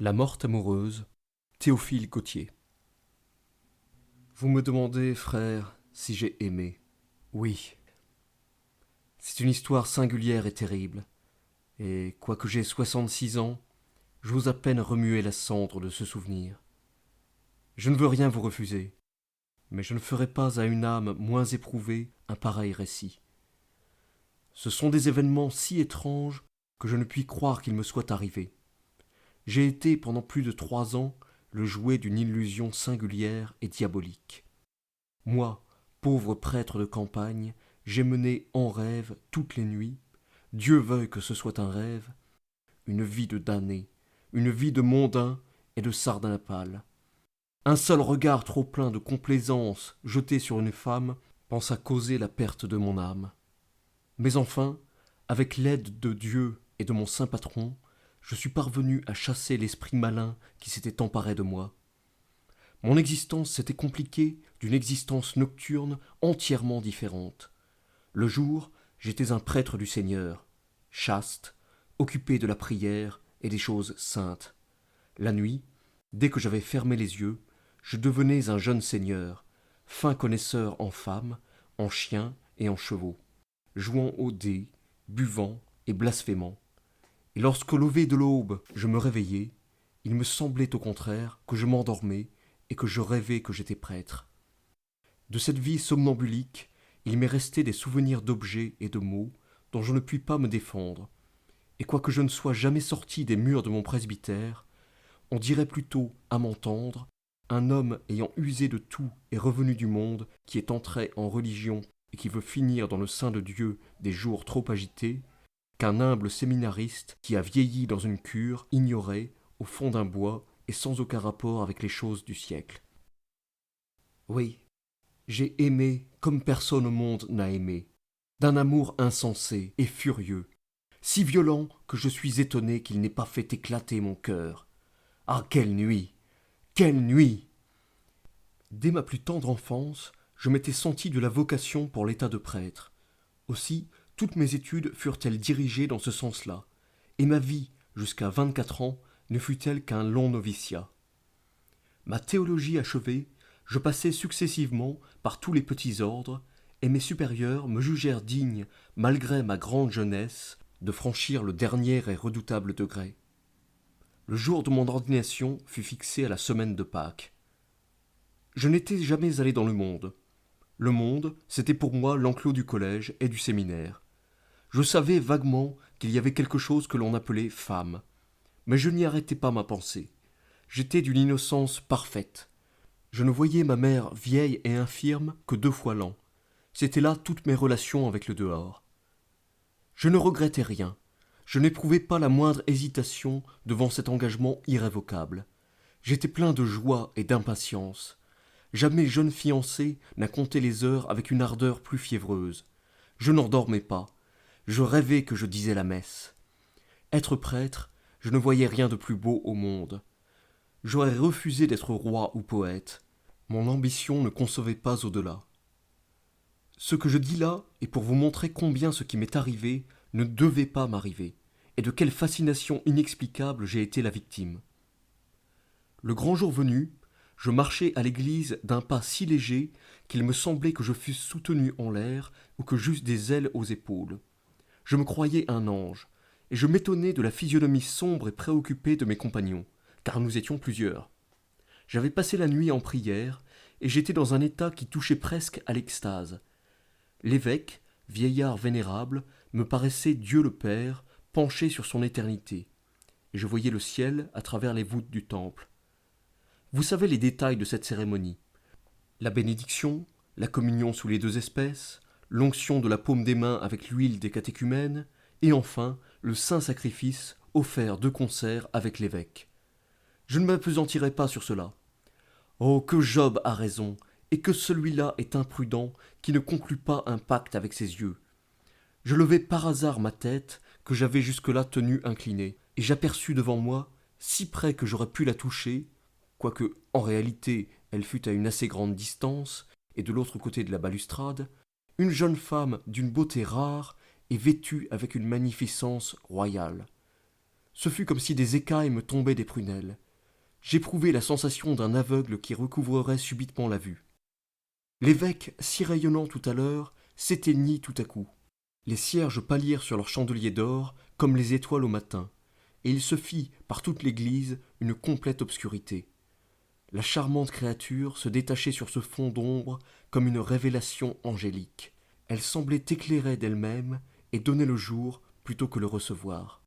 La morte amoureuse, Théophile Gautier. Vous me demandez, frère, si j'ai aimé. Oui. C'est une histoire singulière et terrible, et quoique j'aie 66 ans, j'ose à peine remuer la cendre de ce souvenir. Je ne veux rien vous refuser, mais je ne ferai pas à une âme moins éprouvée un pareil récit. Ce sont des événements si étranges que je ne puis croire qu'ils me soient arrivés. J'ai été pendant plus de 3 ans le jouet d'une illusion singulière et diabolique. Moi, pauvre prêtre de campagne, j'ai mené en rêve toutes les nuits, Dieu veuille que ce soit un rêve, une vie de damné, une vie de mondain et de sardinapale. Un seul regard trop plein de complaisance jeté sur une femme pensa causer la perte de mon âme. Mais enfin, avec l'aide de Dieu et de mon saint patron, je suis parvenu à chasser l'esprit malin qui s'était emparé de moi. Mon existence s'était compliquée d'une existence nocturne entièrement différente. Le jour, j'étais un prêtre du Seigneur, chaste, occupé de la prière et des choses saintes. La nuit, dès que j'avais fermé les yeux, je devenais un jeune seigneur, fin connaisseur en femmes, en chiens et en chevaux, jouant aux dés, buvant et blasphémant. Et lorsqu'au lever de l'aube je me réveillai, il me semblait au contraire que je m'endormais et que je rêvais que j'étais prêtre. De cette vie somnambulique, il m'est resté des souvenirs d'objets et de mots dont je ne puis pas me défendre, et quoique je ne sois jamais sorti des murs de mon presbytère, on dirait plutôt, à m'entendre, un homme ayant usé de tout et revenu du monde, qui est entré en religion et qui veut finir dans le sein de Dieu des jours trop agités, qu'un humble séminariste qui a vieilli dans une cure, ignoré, au fond d'un bois et sans aucun rapport avec les choses du siècle. Oui, j'ai aimé comme personne au monde n'a aimé, d'un amour insensé et furieux, si violent que je suis étonné qu'il n'ait pas fait éclater mon cœur. Ah, quelle nuit! Quelle nuit! Dès ma plus tendre enfance, je m'étais senti de la vocation pour l'état de prêtre. Aussi, toutes mes études furent-elles dirigées dans ce sens-là, et ma vie, jusqu'à 24 ans, ne fut-elle qu'un long noviciat. Ma théologie achevée, je passai successivement par tous les petits ordres, et mes supérieurs me jugèrent digne, malgré ma grande jeunesse, de franchir le dernier et redoutable degré. Le jour de mon ordination fut fixé à la semaine de Pâques. Je n'étais jamais allé dans le monde. Le monde, c'était pour moi l'enclos du collège et du séminaire. Je savais vaguement qu'il y avait quelque chose que l'on appelait femme, mais je n'y arrêtais pas ma pensée. J'étais d'une innocence parfaite. Je ne voyais ma mère vieille et infirme que 2 fois l'an. C'étaient là toutes mes relations avec le dehors. Je ne regrettais rien. Je n'éprouvais pas la moindre hésitation devant cet engagement irrévocable. J'étais plein de joie et d'impatience. Jamais jeune fiancé n'a compté les heures avec une ardeur plus fiévreuse. Je n'en dormais pas. Je rêvais que je disais la messe. Être prêtre, je ne voyais rien de plus beau au monde. J'aurais refusé d'être roi ou poète. Mon ambition ne concevait pas au-delà. Ce que je dis là est pour vous montrer combien ce qui m'est arrivé ne devait pas m'arriver, et de quelle fascination inexplicable j'ai été la victime. Le grand jour venu, je marchais à l'église d'un pas si léger qu'il me semblait que je fusse soutenu en l'air ou que j'eusse des ailes aux épaules. Je me croyais un ange, et je m'étonnais de la physionomie sombre et préoccupée de mes compagnons, car nous étions plusieurs. J'avais passé la nuit en prière, et j'étais dans un état qui touchait presque à l'extase. L'évêque, vieillard vénérable, me paraissait Dieu le Père, penché sur son éternité, et je voyais le ciel à travers les voûtes du temple. Vous savez les détails de cette cérémonie. La bénédiction, la communion sous les 2 espèces, l'onction de la paume des mains avec l'huile des catéchumènes, et enfin le saint sacrifice offert de concert avec l'évêque. Je ne m'appesantirai pas sur cela. Oh, que Job a raison, et que celui-là est imprudent qui ne conclut pas un pacte avec ses yeux. Je levai par hasard ma tête, que j'avais jusque-là tenue inclinée, et j'aperçus devant moi, si près que j'aurais pu la toucher, quoique en réalité elle fût à une assez grande distance, et de l'autre côté de la balustrade, une jeune femme d'une beauté rare et vêtue avec une magnificence royale. Ce fut comme si des écailles me tombaient des prunelles. J'éprouvai la sensation d'un aveugle qui recouvrerait subitement la vue. L'évêque, si rayonnant tout à l'heure, s'éteignit tout à coup. Les cierges pâlirent sur leurs chandeliers d'or comme les étoiles au matin, et il se fit, par toute l'église, une complète obscurité. La charmante créature se détachait sur ce fond d'ombre comme une révélation angélique. Elle semblait éclairer d'elle-même et donner le jour plutôt que le recevoir.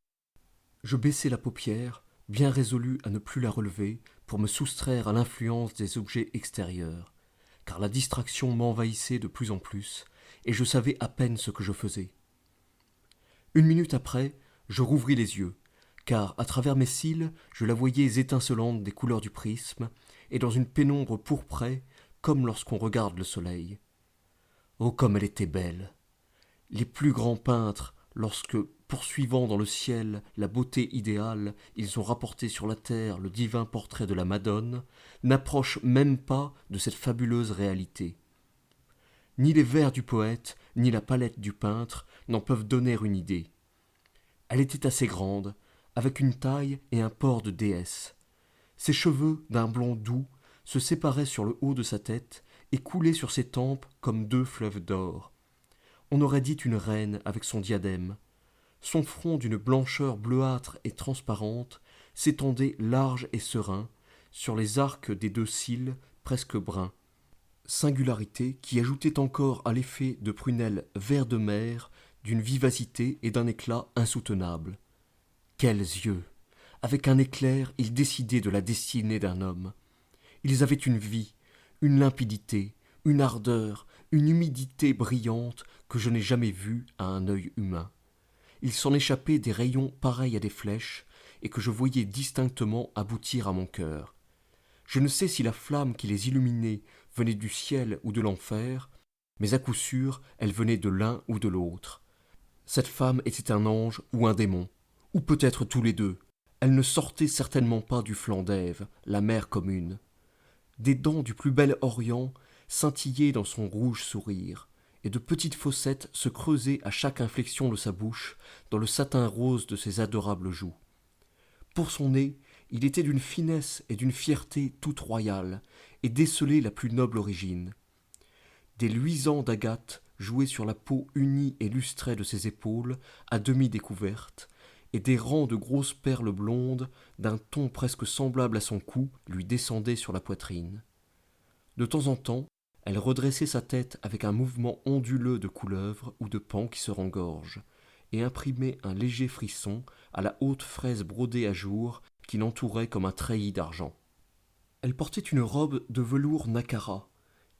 Je baissai la paupière, bien résolu à ne plus la relever pour me soustraire à l'influence des objets extérieurs, car la distraction m'envahissait de plus en plus, et je savais à peine ce que je faisais. Une minute après, je rouvris les yeux, car à travers mes cils, je la voyais étincelante des couleurs du prisme, et dans une pénombre pourprée, comme lorsqu'on regarde le soleil. Oh, comme elle était belle! Les plus grands peintres, lorsque, poursuivant dans le ciel la beauté idéale, ils ont rapporté sur la terre le divin portrait de la Madone, n'approchent même pas de cette fabuleuse réalité. Ni les vers du poète, ni la palette du peintre n'en peuvent donner une idée. Elle était assez grande, avec une taille et un port de déesse. Ses cheveux, d'un blond doux, se séparaient sur le haut de sa tête et coulaient sur ses tempes comme deux fleuves d'or. On aurait dit une reine avec son diadème. Son front d'une blancheur bleuâtre et transparente s'étendait large et serein sur les arcs des deux cils presque bruns. Singularité qui ajoutait encore à l'effet de prunelles vert de mer d'une vivacité et d'un éclat insoutenables. Quels yeux! Avec un éclair, ils décidaient de la destinée d'un homme. Ils avaient une vie, une limpidité, une ardeur, une humidité brillante que je n'ai jamais vue à un œil humain. Il s'en échappait des rayons pareils à des flèches et que je voyais distinctement aboutir à mon cœur. Je ne sais si la flamme qui les illuminait venait du ciel ou de l'enfer, mais à coup sûr elle venait de l'un ou de l'autre. Cette femme était un ange ou un démon, ou peut-être tous les deux. Elle ne sortait certainement pas du flanc d'Ève, la mère commune. Des dents du plus bel Orient scintillaient dans son rouge sourire, et de petites fossettes se creusaient à chaque inflexion de sa bouche dans le satin rose de ses adorables joues. Pour son nez, il était d'une finesse et d'une fierté toute royale, et décelait la plus noble origine. Des luisants d'agate jouaient sur la peau unie et lustrée de ses épaules, à demi découvertes, et des rangs de grosses perles blondes, d'un ton presque semblable à son cou, lui descendaient sur la poitrine. De temps en temps, elle redressait sa tête avec un mouvement onduleux de couleuvre ou de paon qui se rengorge, et imprimait un léger frisson à la haute fraise brodée à jour qui l'entourait comme un treillis d'argent. Elle portait une robe de velours nacara,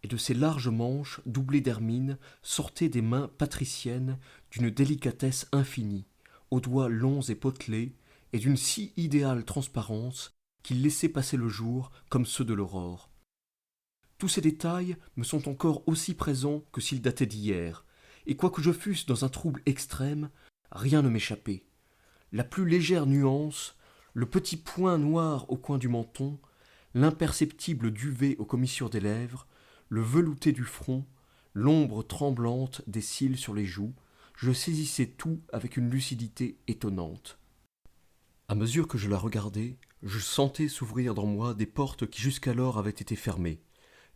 et de ses larges manches, doublées d'hermine, sortaient des mains patriciennes d'une délicatesse infinie, aux doigts longs et potelés, et d'une si idéale transparence qu'ils laissaient passer le jour comme ceux de l'aurore. Tous ces détails me sont encore aussi présents que s'ils dataient d'hier, et quoique je fusse dans un trouble extrême, rien ne m'échappait. La plus légère nuance, le petit point noir au coin du menton, l'imperceptible duvet aux commissures des lèvres, le velouté du front, l'ombre tremblante des cils sur les joues, je saisissais tout avec une lucidité étonnante. À mesure que je la regardais, je sentais s'ouvrir dans moi des portes qui jusqu'alors avaient été fermées.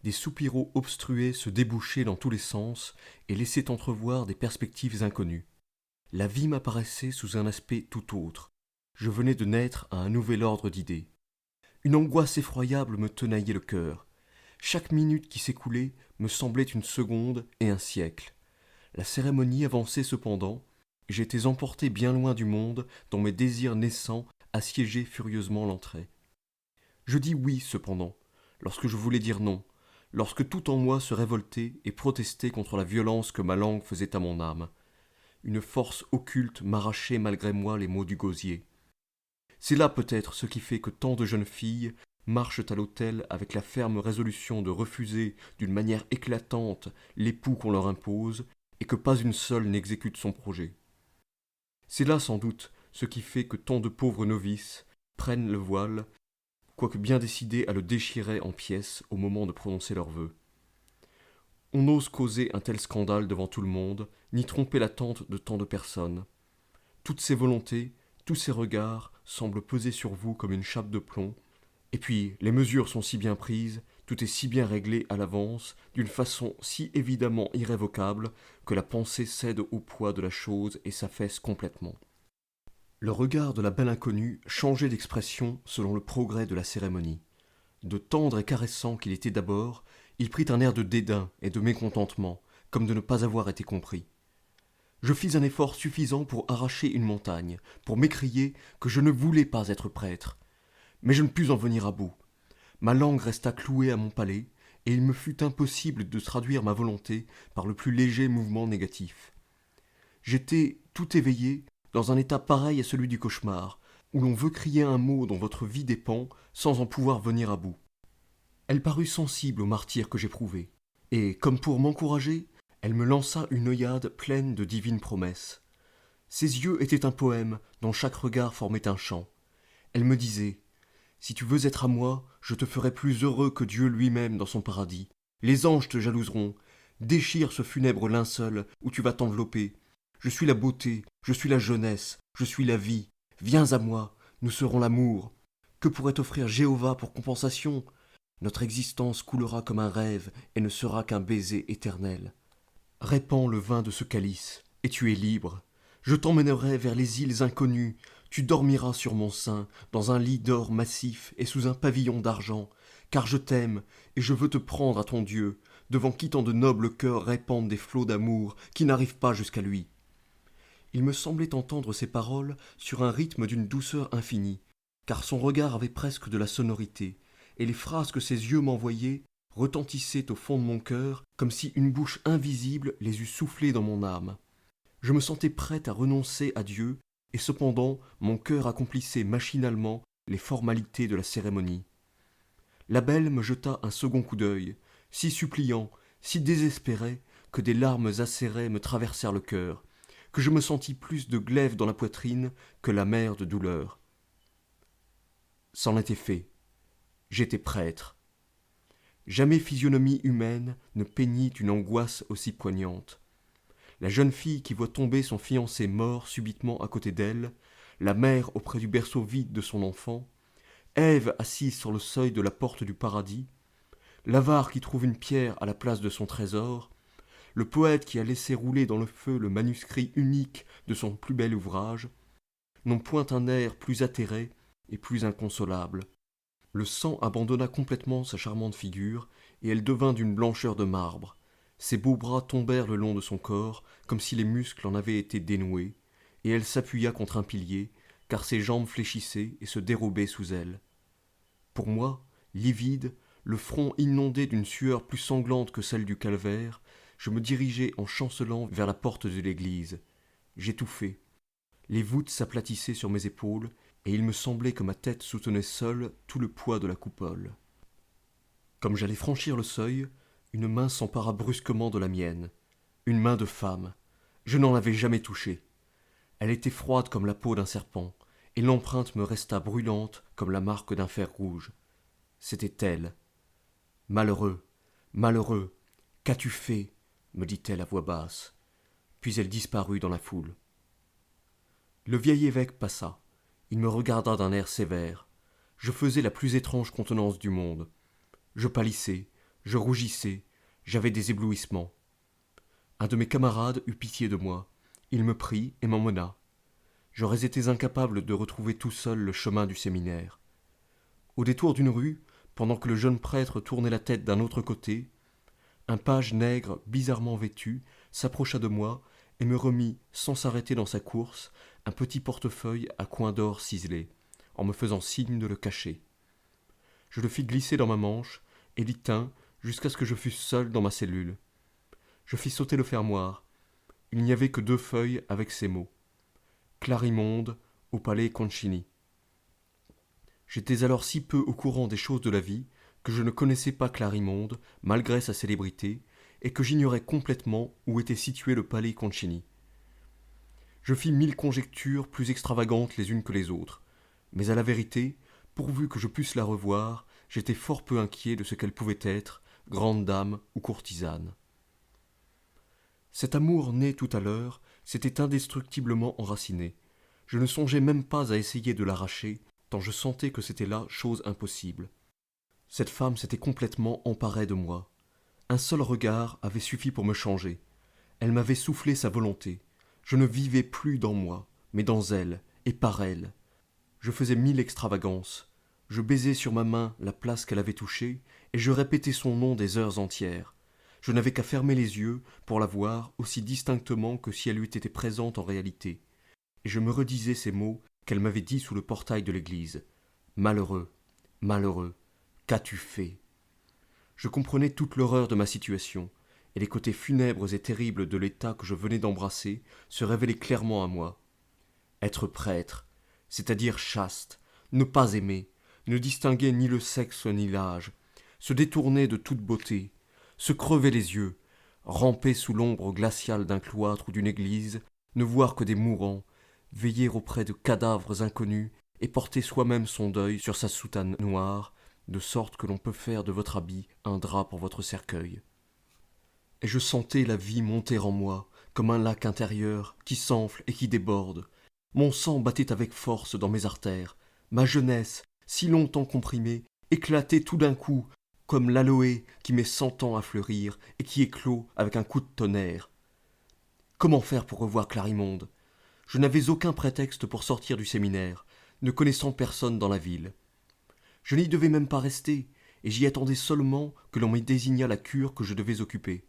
Des soupiraux obstrués se débouchaient dans tous les sens et laissaient entrevoir des perspectives inconnues. La vie m'apparaissait sous un aspect tout autre. Je venais de naître à un nouvel ordre d'idées. Une angoisse effroyable me tenaillait le cœur. Chaque minute qui s'écoulait me semblait une seconde et un siècle. La cérémonie avançait cependant, et j'étais emporté bien loin du monde dont mes désirs naissants assiégeaient furieusement l'entrée. Je dis oui cependant, lorsque je voulais dire non, lorsque tout en moi se révoltait et protestait contre la violence que ma langue faisait à mon âme. Une force occulte m'arrachait malgré moi les mots du gosier. C'est là peut-être ce qui fait que tant de jeunes filles marchent à l'autel avec la ferme résolution de refuser d'une manière éclatante l'époux qu'on leur impose, et que pas une seule n'exécute son projet. C'est là sans doute ce qui fait que tant de pauvres novices prennent le voile, quoique bien décidés à le déchirer en pièces au moment de prononcer leurs vœux. On n'ose causer un tel scandale devant tout le monde, ni tromper l'attente de tant de personnes. Toutes ces volontés, tous ces regards semblent peser sur vous comme une chape de plomb, et puis les mesures sont si bien prises, tout est si bien réglé à l'avance, d'une façon si évidemment irrévocable, que la pensée cède au poids de la chose et s'affaisse complètement. Le regard de la belle inconnue changeait d'expression selon le progrès de la cérémonie. De tendre et caressant qu'il était d'abord, il prit un air de dédain et de mécontentement, comme de ne pas avoir été compris. Je fis un effort suffisant pour arracher une montagne, pour m'écrier que je ne voulais pas être prêtre. Mais je ne pus en venir à bout. Ma langue resta clouée à mon palais, et il me fut impossible de traduire ma volonté par le plus léger mouvement négatif. J'étais tout éveillé, dans un état pareil à celui du cauchemar, où l'on veut crier un mot dont votre vie dépend, sans en pouvoir venir à bout. Elle parut sensible au martyre que j'éprouvais, et, comme pour m'encourager, elle me lança une œillade pleine de divines promesses. Ses yeux étaient un poème dont chaque regard formait un chant. Elle me disait « Si tu veux être à moi, je te ferai plus heureux que Dieu lui-même dans son paradis. Les anges te jalouseront. Déchire ce funèbre linceul où tu vas t'envelopper. Je suis la beauté, je suis la jeunesse, je suis la vie. Viens à moi, nous serons l'amour. Que pourrait offrir Jéhovah pour compensation ? Notre existence coulera comme un rêve et ne sera qu'un baiser éternel. Répands le vin de ce calice, et tu es libre. Je t'emmènerai vers les îles inconnues. Tu dormiras sur mon sein, dans un lit d'or massif et sous un pavillon d'argent, car je t'aime, et je veux te prendre à ton Dieu, devant qui tant de nobles cœurs répandent des flots d'amour qui n'arrivent pas jusqu'à lui. » Il me semblait entendre ces paroles sur un rythme d'une douceur infinie, car son regard avait presque de la sonorité, et les phrases que ses yeux m'envoyaient retentissaient au fond de mon cœur comme si une bouche invisible les eût soufflées dans mon âme. Je me sentais prêt à renoncer à Dieu, et cependant mon cœur accomplissait machinalement les formalités de la cérémonie. La belle me jeta un second coup d'œil, si suppliant, si désespéré, que des larmes acérées me traversèrent le cœur, que je me sentis plus de glaive dans la poitrine que l'amère de douleur. C'en était fait. J'étais prêtre. Jamais physionomie humaine ne peignit une angoisse aussi poignante. La jeune fille qui voit tomber son fiancé mort subitement à côté d'elle, la mère auprès du berceau vide de son enfant, Ève assise sur le seuil de la porte du paradis, l'avare qui trouve une pierre à la place de son trésor, le poète qui a laissé rouler dans le feu le manuscrit unique de son plus bel ouvrage, n'ont point un air plus atterré et plus inconsolable. Le sang abandonna complètement sa charmante figure, et elle devint d'une blancheur de marbre. Ses beaux bras tombèrent le long de son corps, comme si les muscles en avaient été dénoués, et elle s'appuya contre un pilier, car ses jambes fléchissaient et se dérobaient sous elle. Pour moi, livide, le front inondé d'une sueur plus sanglante que celle du calvaire, je me dirigeai en chancelant vers la porte de l'église. J'étouffais. Les voûtes s'aplatissaient sur mes épaules, et il me semblait que ma tête soutenait seule tout le poids de la coupole. Comme j'allais franchir le seuil, une main s'empara brusquement de la mienne. Une main de femme. Je n'en avais jamais touché. Elle était froide comme la peau d'un serpent, et l'empreinte me resta brûlante comme la marque d'un fer rouge. C'était elle. « Malheureux, malheureux, qu'as-tu fait ?» me dit-elle à voix basse. Puis elle disparut dans la foule. Le vieil évêque passa. Il me regarda d'un air sévère. Je faisais la plus étrange contenance du monde. Je pâlissais, je rougissais, j'avais des éblouissements. Un de mes camarades eut pitié de moi. Il me prit et m'emmena. J'aurais été incapable de retrouver tout seul le chemin du séminaire. Au détour d'une rue, pendant que le jeune prêtre tournait la tête d'un autre côté, un page nègre bizarrement vêtu s'approcha de moi et me remit, sans s'arrêter dans sa course, un petit portefeuille à coins d'or ciselés, en me faisant signe de le cacher. Je le fis glisser dans ma manche et l'y tins jusqu'à ce que je fusse seul dans ma cellule. Je fis sauter le fermoir. Il n'y avait que 2 feuilles avec ces mots. Clarimonde, au palais Concini. J'étais alors si peu au courant des choses de la vie que je ne connaissais pas Clarimonde, malgré sa célébrité, et que j'ignorais complètement où était situé le palais Concini. Je fis 1000 conjectures plus extravagantes les unes que les autres, mais à la vérité, pourvu que je pusse la revoir, j'étais fort peu inquiet de ce qu'elle pouvait être, grande dame ou courtisane. Cet amour né tout à l'heure s'était indestructiblement enraciné. Je ne songeais même pas à essayer de l'arracher, tant je sentais que c'était là chose impossible. Cette femme s'était complètement emparée de moi. Un seul regard avait suffi pour me changer. Elle m'avait soufflé sa volonté. Je ne vivais plus dans moi, mais dans elle, et par elle. Je faisais 1000 extravagances. Je baisais sur ma main la place qu'elle avait touchée, et je répétais son nom des heures entières. Je n'avais qu'à fermer les yeux pour la voir aussi distinctement que si elle eût été présente en réalité. Et je me redisais ces mots qu'elle m'avait dits sous le portail de l'église. « Malheureux, malheureux, qu'as-tu fait ?» Je comprenais toute l'horreur de ma situation, et les côtés funèbres et terribles de l'état que je venais d'embrasser se révélaient clairement à moi. Être prêtre, c'est-à-dire chaste, ne pas aimer, ne distinguer ni le sexe ni l'âge, se détourner de toute beauté, se crever les yeux, ramper sous l'ombre glaciale d'un cloître ou d'une église, ne voir que des mourants, veiller auprès de cadavres inconnus et porter soi-même son deuil sur sa soutane noire, de sorte que l'on peut faire de votre habit un drap pour votre cercueil. Et je sentais la vie monter en moi, comme un lac intérieur qui s'enfle et qui déborde. Mon sang battait avec force dans mes artères. Ma jeunesse, si longtemps comprimée, éclatait tout d'un coup, comme l'aloé qui met 100 ans à fleurir et qui éclot avec un coup de tonnerre. Comment faire pour revoir Clarimonde ? Je n'avais aucun prétexte pour sortir du séminaire, ne connaissant personne dans la ville. Je n'y devais même pas rester, et j'y attendais seulement que l'on me désignât la cure que je devais occuper.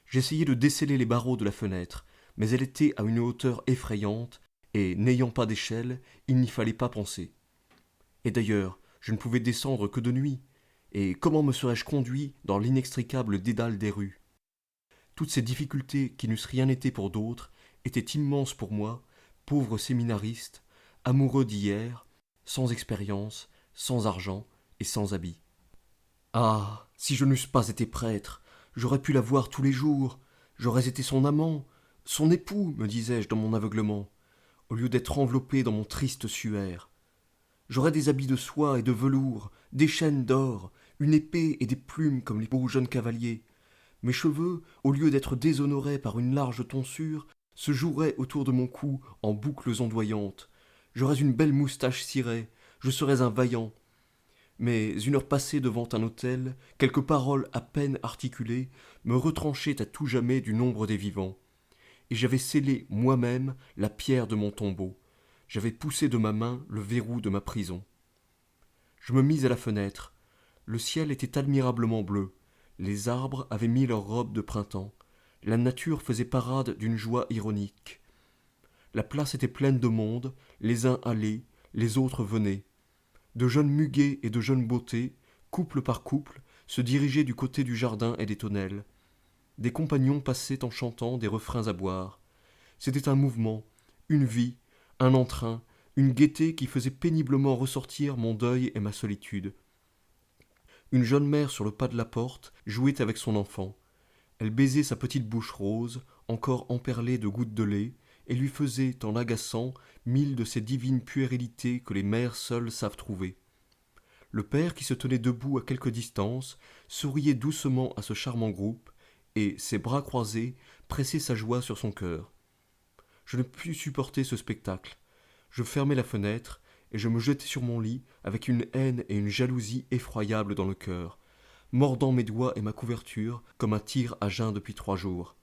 J'essayai de desceller les barreaux de la fenêtre, mais elle était à une hauteur effrayante, et, n'ayant pas d'échelle, il n'y fallait pas penser. Et d'ailleurs, je ne pouvais descendre que de nuit, et comment me serais-je conduit dans l'inextricable dédale des rues ? Toutes ces difficultés qui n'eussent rien été pour d'autres étaient immenses pour moi, pauvre séminariste, amoureux d'hier, sans expérience, sans argent et sans habits. Ah, si je n'eusse pas été prêtre, j'aurais pu la voir tous les jours, j'aurais été son amant, son époux, me disais-je dans mon aveuglement, au lieu d'être enveloppé dans mon triste suaire. J'aurais des habits de soie et de velours, des chaînes d'or, une épée et des plumes comme les beaux jeunes cavaliers. Mes cheveux, au lieu d'être déshonorés par une large tonsure, se joueraient autour de mon cou en boucles ondoyantes. J'aurais une belle moustache cirée, je serais un vaillant. Mais une heure passée devant un autel, quelques paroles à peine articulées me retranchaient à tout jamais du nombre des vivants. Et j'avais scellé moi-même la pierre de mon tombeau. J'avais poussé de ma main le verrou de ma prison. Je me mis à la fenêtre. Le ciel était admirablement bleu. Les arbres avaient mis leurs robes de printemps. La nature faisait parade d'une joie ironique. La place était pleine de monde, les uns allaient, les autres venaient. De jeunes muguets et de jeunes beautés, couple par couple, se dirigeaient du côté du jardin et des tonnelles. Des compagnons passaient en chantant des refrains à boire. C'était un mouvement, une vie, un entrain, une gaieté qui faisait péniblement ressortir mon deuil et ma solitude. Une jeune mère sur le pas de la porte jouait avec son enfant. Elle baisait sa petite bouche rose, encore emperlée de gouttes de lait, et lui faisait, en l'agaçant, 1000 de ces divines puérilités que les mères seules savent trouver. Le père, qui se tenait debout à quelque distance, souriait doucement à ce charmant groupe, et, ses bras croisés, pressait sa joie sur son cœur. Je ne pus supporter ce spectacle. Je fermai la fenêtre, et je me jetai sur mon lit avec une haine et une jalousie effroyables dans le cœur, mordant mes doigts et ma couverture comme un tigre à jeun depuis 3 jours.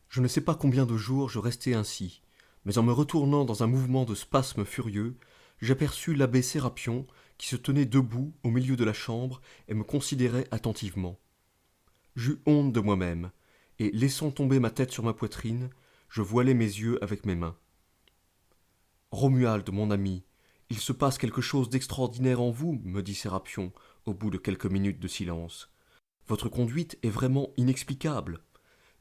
Je ne sais pas combien de jours je restai ainsi, mais en me retournant dans un mouvement de spasme furieux, j'aperçus l'abbé Sérapion qui se tenait debout au milieu de la chambre et me considérait attentivement. J'eus honte de moi-même, et laissant tomber ma tête sur ma poitrine, je voilai mes yeux avec mes mains. « Romuald, mon ami, il se passe quelque chose d'extraordinaire en vous, me dit Sérapion, au bout de quelques minutes de silence. Votre conduite est vraiment inexplicable.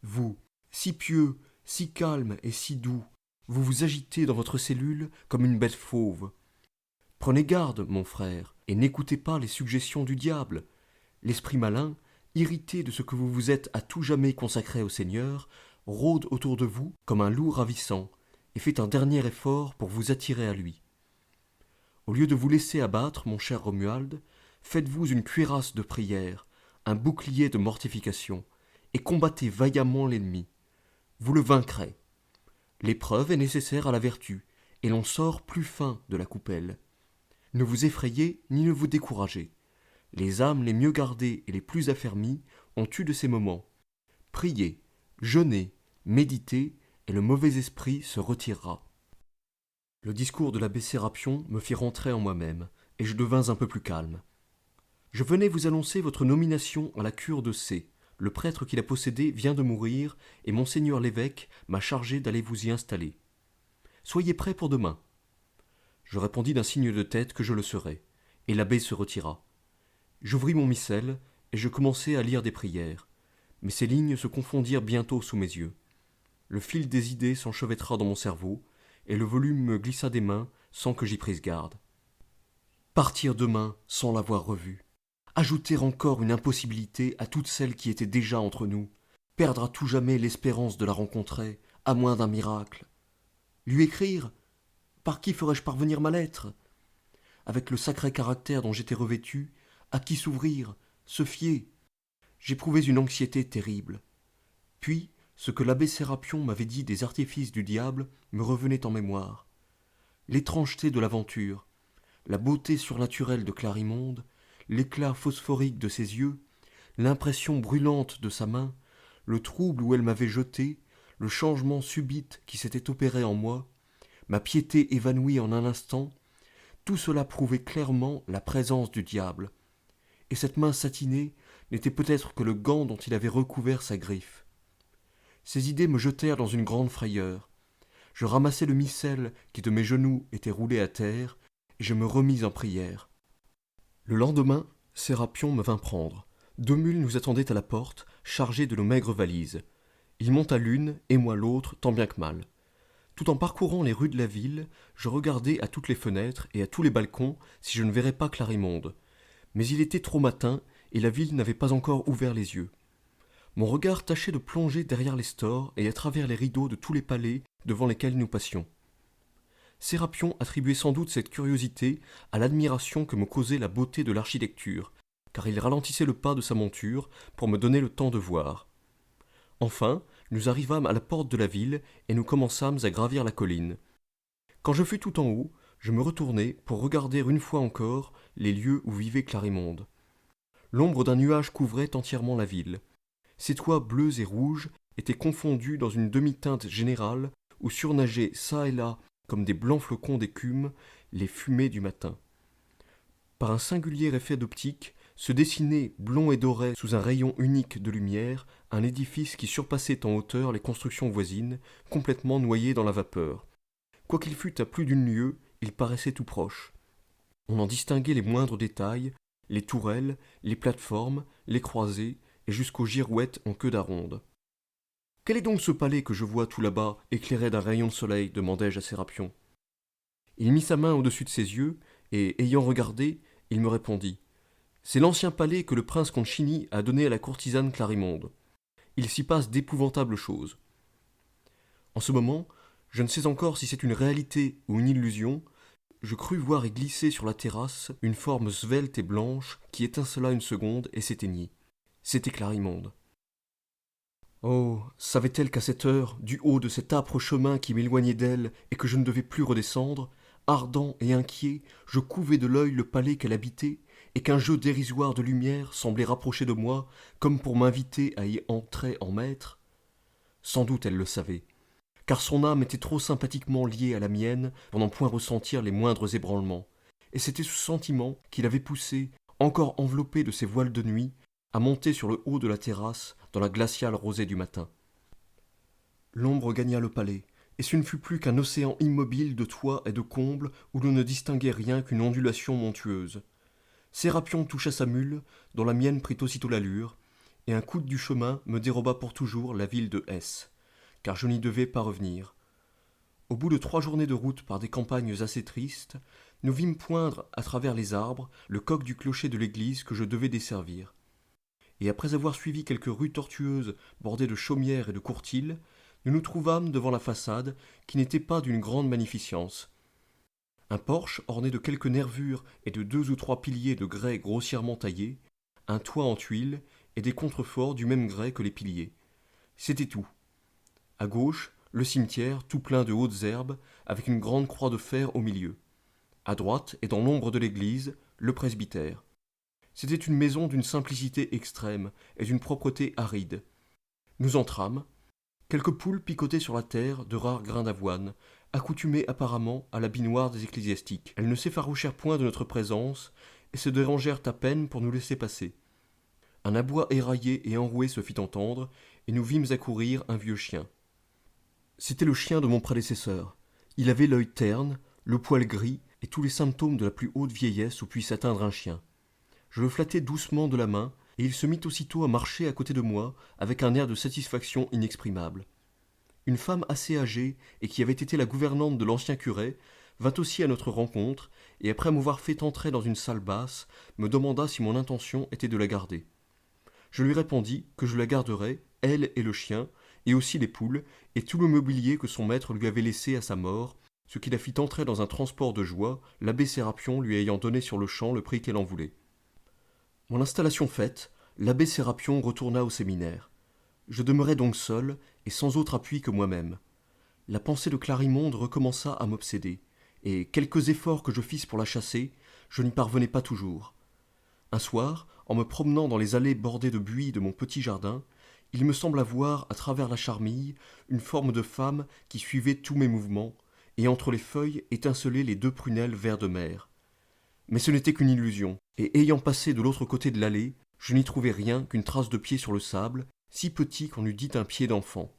Vous, si pieux, si calme et si doux, vous vous agitez dans votre cellule comme une bête fauve. Prenez garde, mon frère, et n'écoutez pas les suggestions du diable. L'esprit malin, irrité de ce que vous vous êtes à tout jamais consacré au Seigneur, rôde autour de vous comme un loup ravissant, et fait un dernier effort pour vous attirer à lui. Au lieu de vous laisser abattre, mon cher Romuald, faites-vous une cuirasse de prière, un bouclier de mortification, et combattez vaillamment l'ennemi. Vous le vaincrez. L'épreuve est nécessaire à la vertu, et l'on sort plus fin de la coupelle. Ne vous effrayez ni ne vous découragez. Les âmes les mieux gardées et les plus affermies ont eu de ces moments. Priez, jeûnez, méditez, et le mauvais esprit se retirera. Le discours de l'abbé Sérapion me fit rentrer en moi-même, et je devins un peu plus calme. Je venais vous annoncer votre nomination à la cure de C. Le prêtre qui la possédait vient de mourir, et monseigneur l'évêque m'a chargé d'aller vous y installer. Soyez prêts pour demain. Je répondis d'un signe de tête que je le serais, et l'abbé se retira. J'ouvris mon missel, et je commençai à lire des prières, mais ces lignes se confondirent bientôt sous mes yeux. Le fil des idées s'enchevêtra dans mon cerveau, et le volume me glissa des mains sans que j'y prisse garde. Partir demain sans l'avoir revue. Ajouter encore une impossibilité à toutes celles qui étaient déjà entre nous. Perdre à tout jamais l'espérance de la rencontrer, à moins d'un miracle. Lui écrire? Par qui ferais-je parvenir ma lettre? Avec le sacré caractère dont j'étais revêtu, à qui s'ouvrir, se fier? J'éprouvais une anxiété terrible. Puis, ce que l'abbé Sérapion m'avait dit des artifices du diable me revenait en mémoire. L'étrangeté de l'aventure, la beauté surnaturelle de Clarimonde, l'éclat phosphorique de ses yeux, l'impression brûlante de sa main, le trouble où elle m'avait jeté, le changement subit qui s'était opéré en moi, ma piété évanouie en un instant, tout cela prouvait clairement la présence du diable. Et cette main satinée n'était peut-être que le gant dont il avait recouvert sa griffe. Ces idées me jetèrent dans une grande frayeur. Je ramassai le missel qui de mes genoux était roulé à terre, et je me remis en prière. Le lendemain, Sérapion me vint prendre. 2 mules nous attendaient à la porte, chargées de nos maigres valises. Il monta l'une, et moi l'autre, tant bien que mal. Tout en parcourant les rues de la ville, je regardais à toutes les fenêtres et à tous les balcons si je ne verrais pas Clarimonde. Mais il était trop matin, et la ville n'avait pas encore ouvert les yeux. Mon regard tâchait de plonger derrière les stores et à travers les rideaux de tous les palais devant lesquels nous passions. Sérapion attribuait sans doute cette curiosité à l'admiration que me causait la beauté de l'architecture, car il ralentissait le pas de sa monture pour me donner le temps de voir. Enfin, nous arrivâmes à la porte de la ville et nous commençâmes à gravir la colline. Quand je fus tout en haut, je me retournai pour regarder une fois encore les lieux où vivait Clarimonde. L'ombre d'un nuage couvrait entièrement la ville. Ses toits bleus et rouges étaient confondus dans une demi-teinte générale où surnageaient çà et là, comme des blancs flocons d'écume, les fumées du matin. Par un singulier effet d'optique, se dessinait, blond et doré sous un rayon unique de lumière, un édifice qui surpassait en hauteur les constructions voisines, complètement noyé dans la vapeur. Quoiqu'il fût à plus d'une lieue, il paraissait tout proche. On en distinguait les moindres détails, les tourelles, les plateformes, les croisées, et jusqu'aux girouettes en queue d'aronde. « Quel est donc ce palais que je vois tout là-bas, éclairé d'un rayon de soleil ?» demandai-je à Sérapion. Il mit sa main au-dessus de ses yeux, et, ayant regardé, il me répondit. « C'est l'ancien palais que le prince Concini a donné à la courtisane Clarimonde. Il s'y passe d'épouvantables choses. » En ce moment, je ne sais encore si c'est une réalité ou une illusion, je crus voir y glisser sur la terrasse une forme svelte et blanche qui étincela une seconde et s'éteignit. C'était Clarimonde. Oh, savait-elle qu'à cette heure, du haut de cet âpre chemin qui m'éloignait d'elle et que je ne devais plus redescendre, ardent et inquiet, je couvais de l'œil le palais qu'elle habitait, et qu'un jeu dérisoire de lumière semblait rapprocher de moi, comme pour m'inviter à y entrer en maître? Sans doute elle le savait, car son âme était trop sympathiquement liée à la mienne pour n'en point ressentir les moindres ébranlements, et c'était ce sentiment qui l'avait poussé, encore enveloppé de ses voiles de nuit, à monter sur le haut de la terrasse dans la glaciale rosée du matin. L'ombre gagna le palais, et ce ne fut plus qu'un océan immobile de toits et de combles où l'on ne distinguait rien qu'une ondulation montueuse. Sérapion toucha sa mule, dont la mienne prit aussitôt l'allure, et un coude du chemin me déroba pour toujours la ville de S, car je n'y devais pas revenir. Au bout de 3 journées de route par des campagnes assez tristes, nous vîmes poindre à travers les arbres le coq du clocher de l'église que je devais desservir. Et après avoir suivi quelques rues tortueuses bordées de chaumières et de courtils, nous nous trouvâmes devant la façade qui n'était pas d'une grande magnificence. Un porche orné de quelques nervures et de 2 ou 3 piliers de grès grossièrement taillés, un toit en tuiles et des contreforts du même grès que les piliers. C'était tout. À gauche, le cimetière tout plein de hautes herbes, avec une grande croix de fer au milieu. À droite, et dans l'ombre de l'église, le presbytère. C'était une maison d'une simplicité extrême et d'une propreté aride. Nous entrâmes. Quelques poules picotaient sur la terre de rares grains d'avoine, accoutumées apparemment à l'habit noir des ecclésiastiques. Elles ne s'effarouchèrent point de notre présence et se dérangèrent à peine pour nous laisser passer. Un aboi éraillé et enroué se fit entendre, et nous vîmes accourir un vieux chien. C'était le chien de mon prédécesseur. Il avait l'œil terne, le poil gris et tous les symptômes de la plus haute vieillesse où puisse atteindre un chien. Je le flattai doucement de la main, et il se mit aussitôt à marcher à côté de moi avec un air de satisfaction inexprimable. Une femme assez âgée, et qui avait été la gouvernante de l'ancien curé, vint aussi à notre rencontre, et après m'avoir fait entrer dans une salle basse, me demanda si mon intention était de la garder. Je lui répondis que je la garderais, elle et le chien, et aussi les poules, et tout le mobilier que son maître lui avait laissé à sa mort, ce qui la fit entrer dans un transport de joie, l'abbé Sérapion lui ayant donné sur le champ le prix qu'elle en voulait. Mon installation faite, l'abbé Sérapion retourna au séminaire. Je demeurai donc seul, et sans autre appui que moi-même. La pensée de Clarimonde recommença à m'obséder, et quelques efforts que je fisse pour la chasser, je n'y parvenais pas toujours. Un soir, en me promenant dans les allées bordées de buis de mon petit jardin, il me sembla voir, à travers la charmille, une forme de femme qui suivait tous mes mouvements, et entre les feuilles étincelaient les deux prunelles vert de mer. Mais ce n'était qu'une illusion, et ayant passé de l'autre côté de l'allée, je n'y trouvai rien qu'une trace de pied sur le sable, si petit qu'on eût dit un pied d'enfant.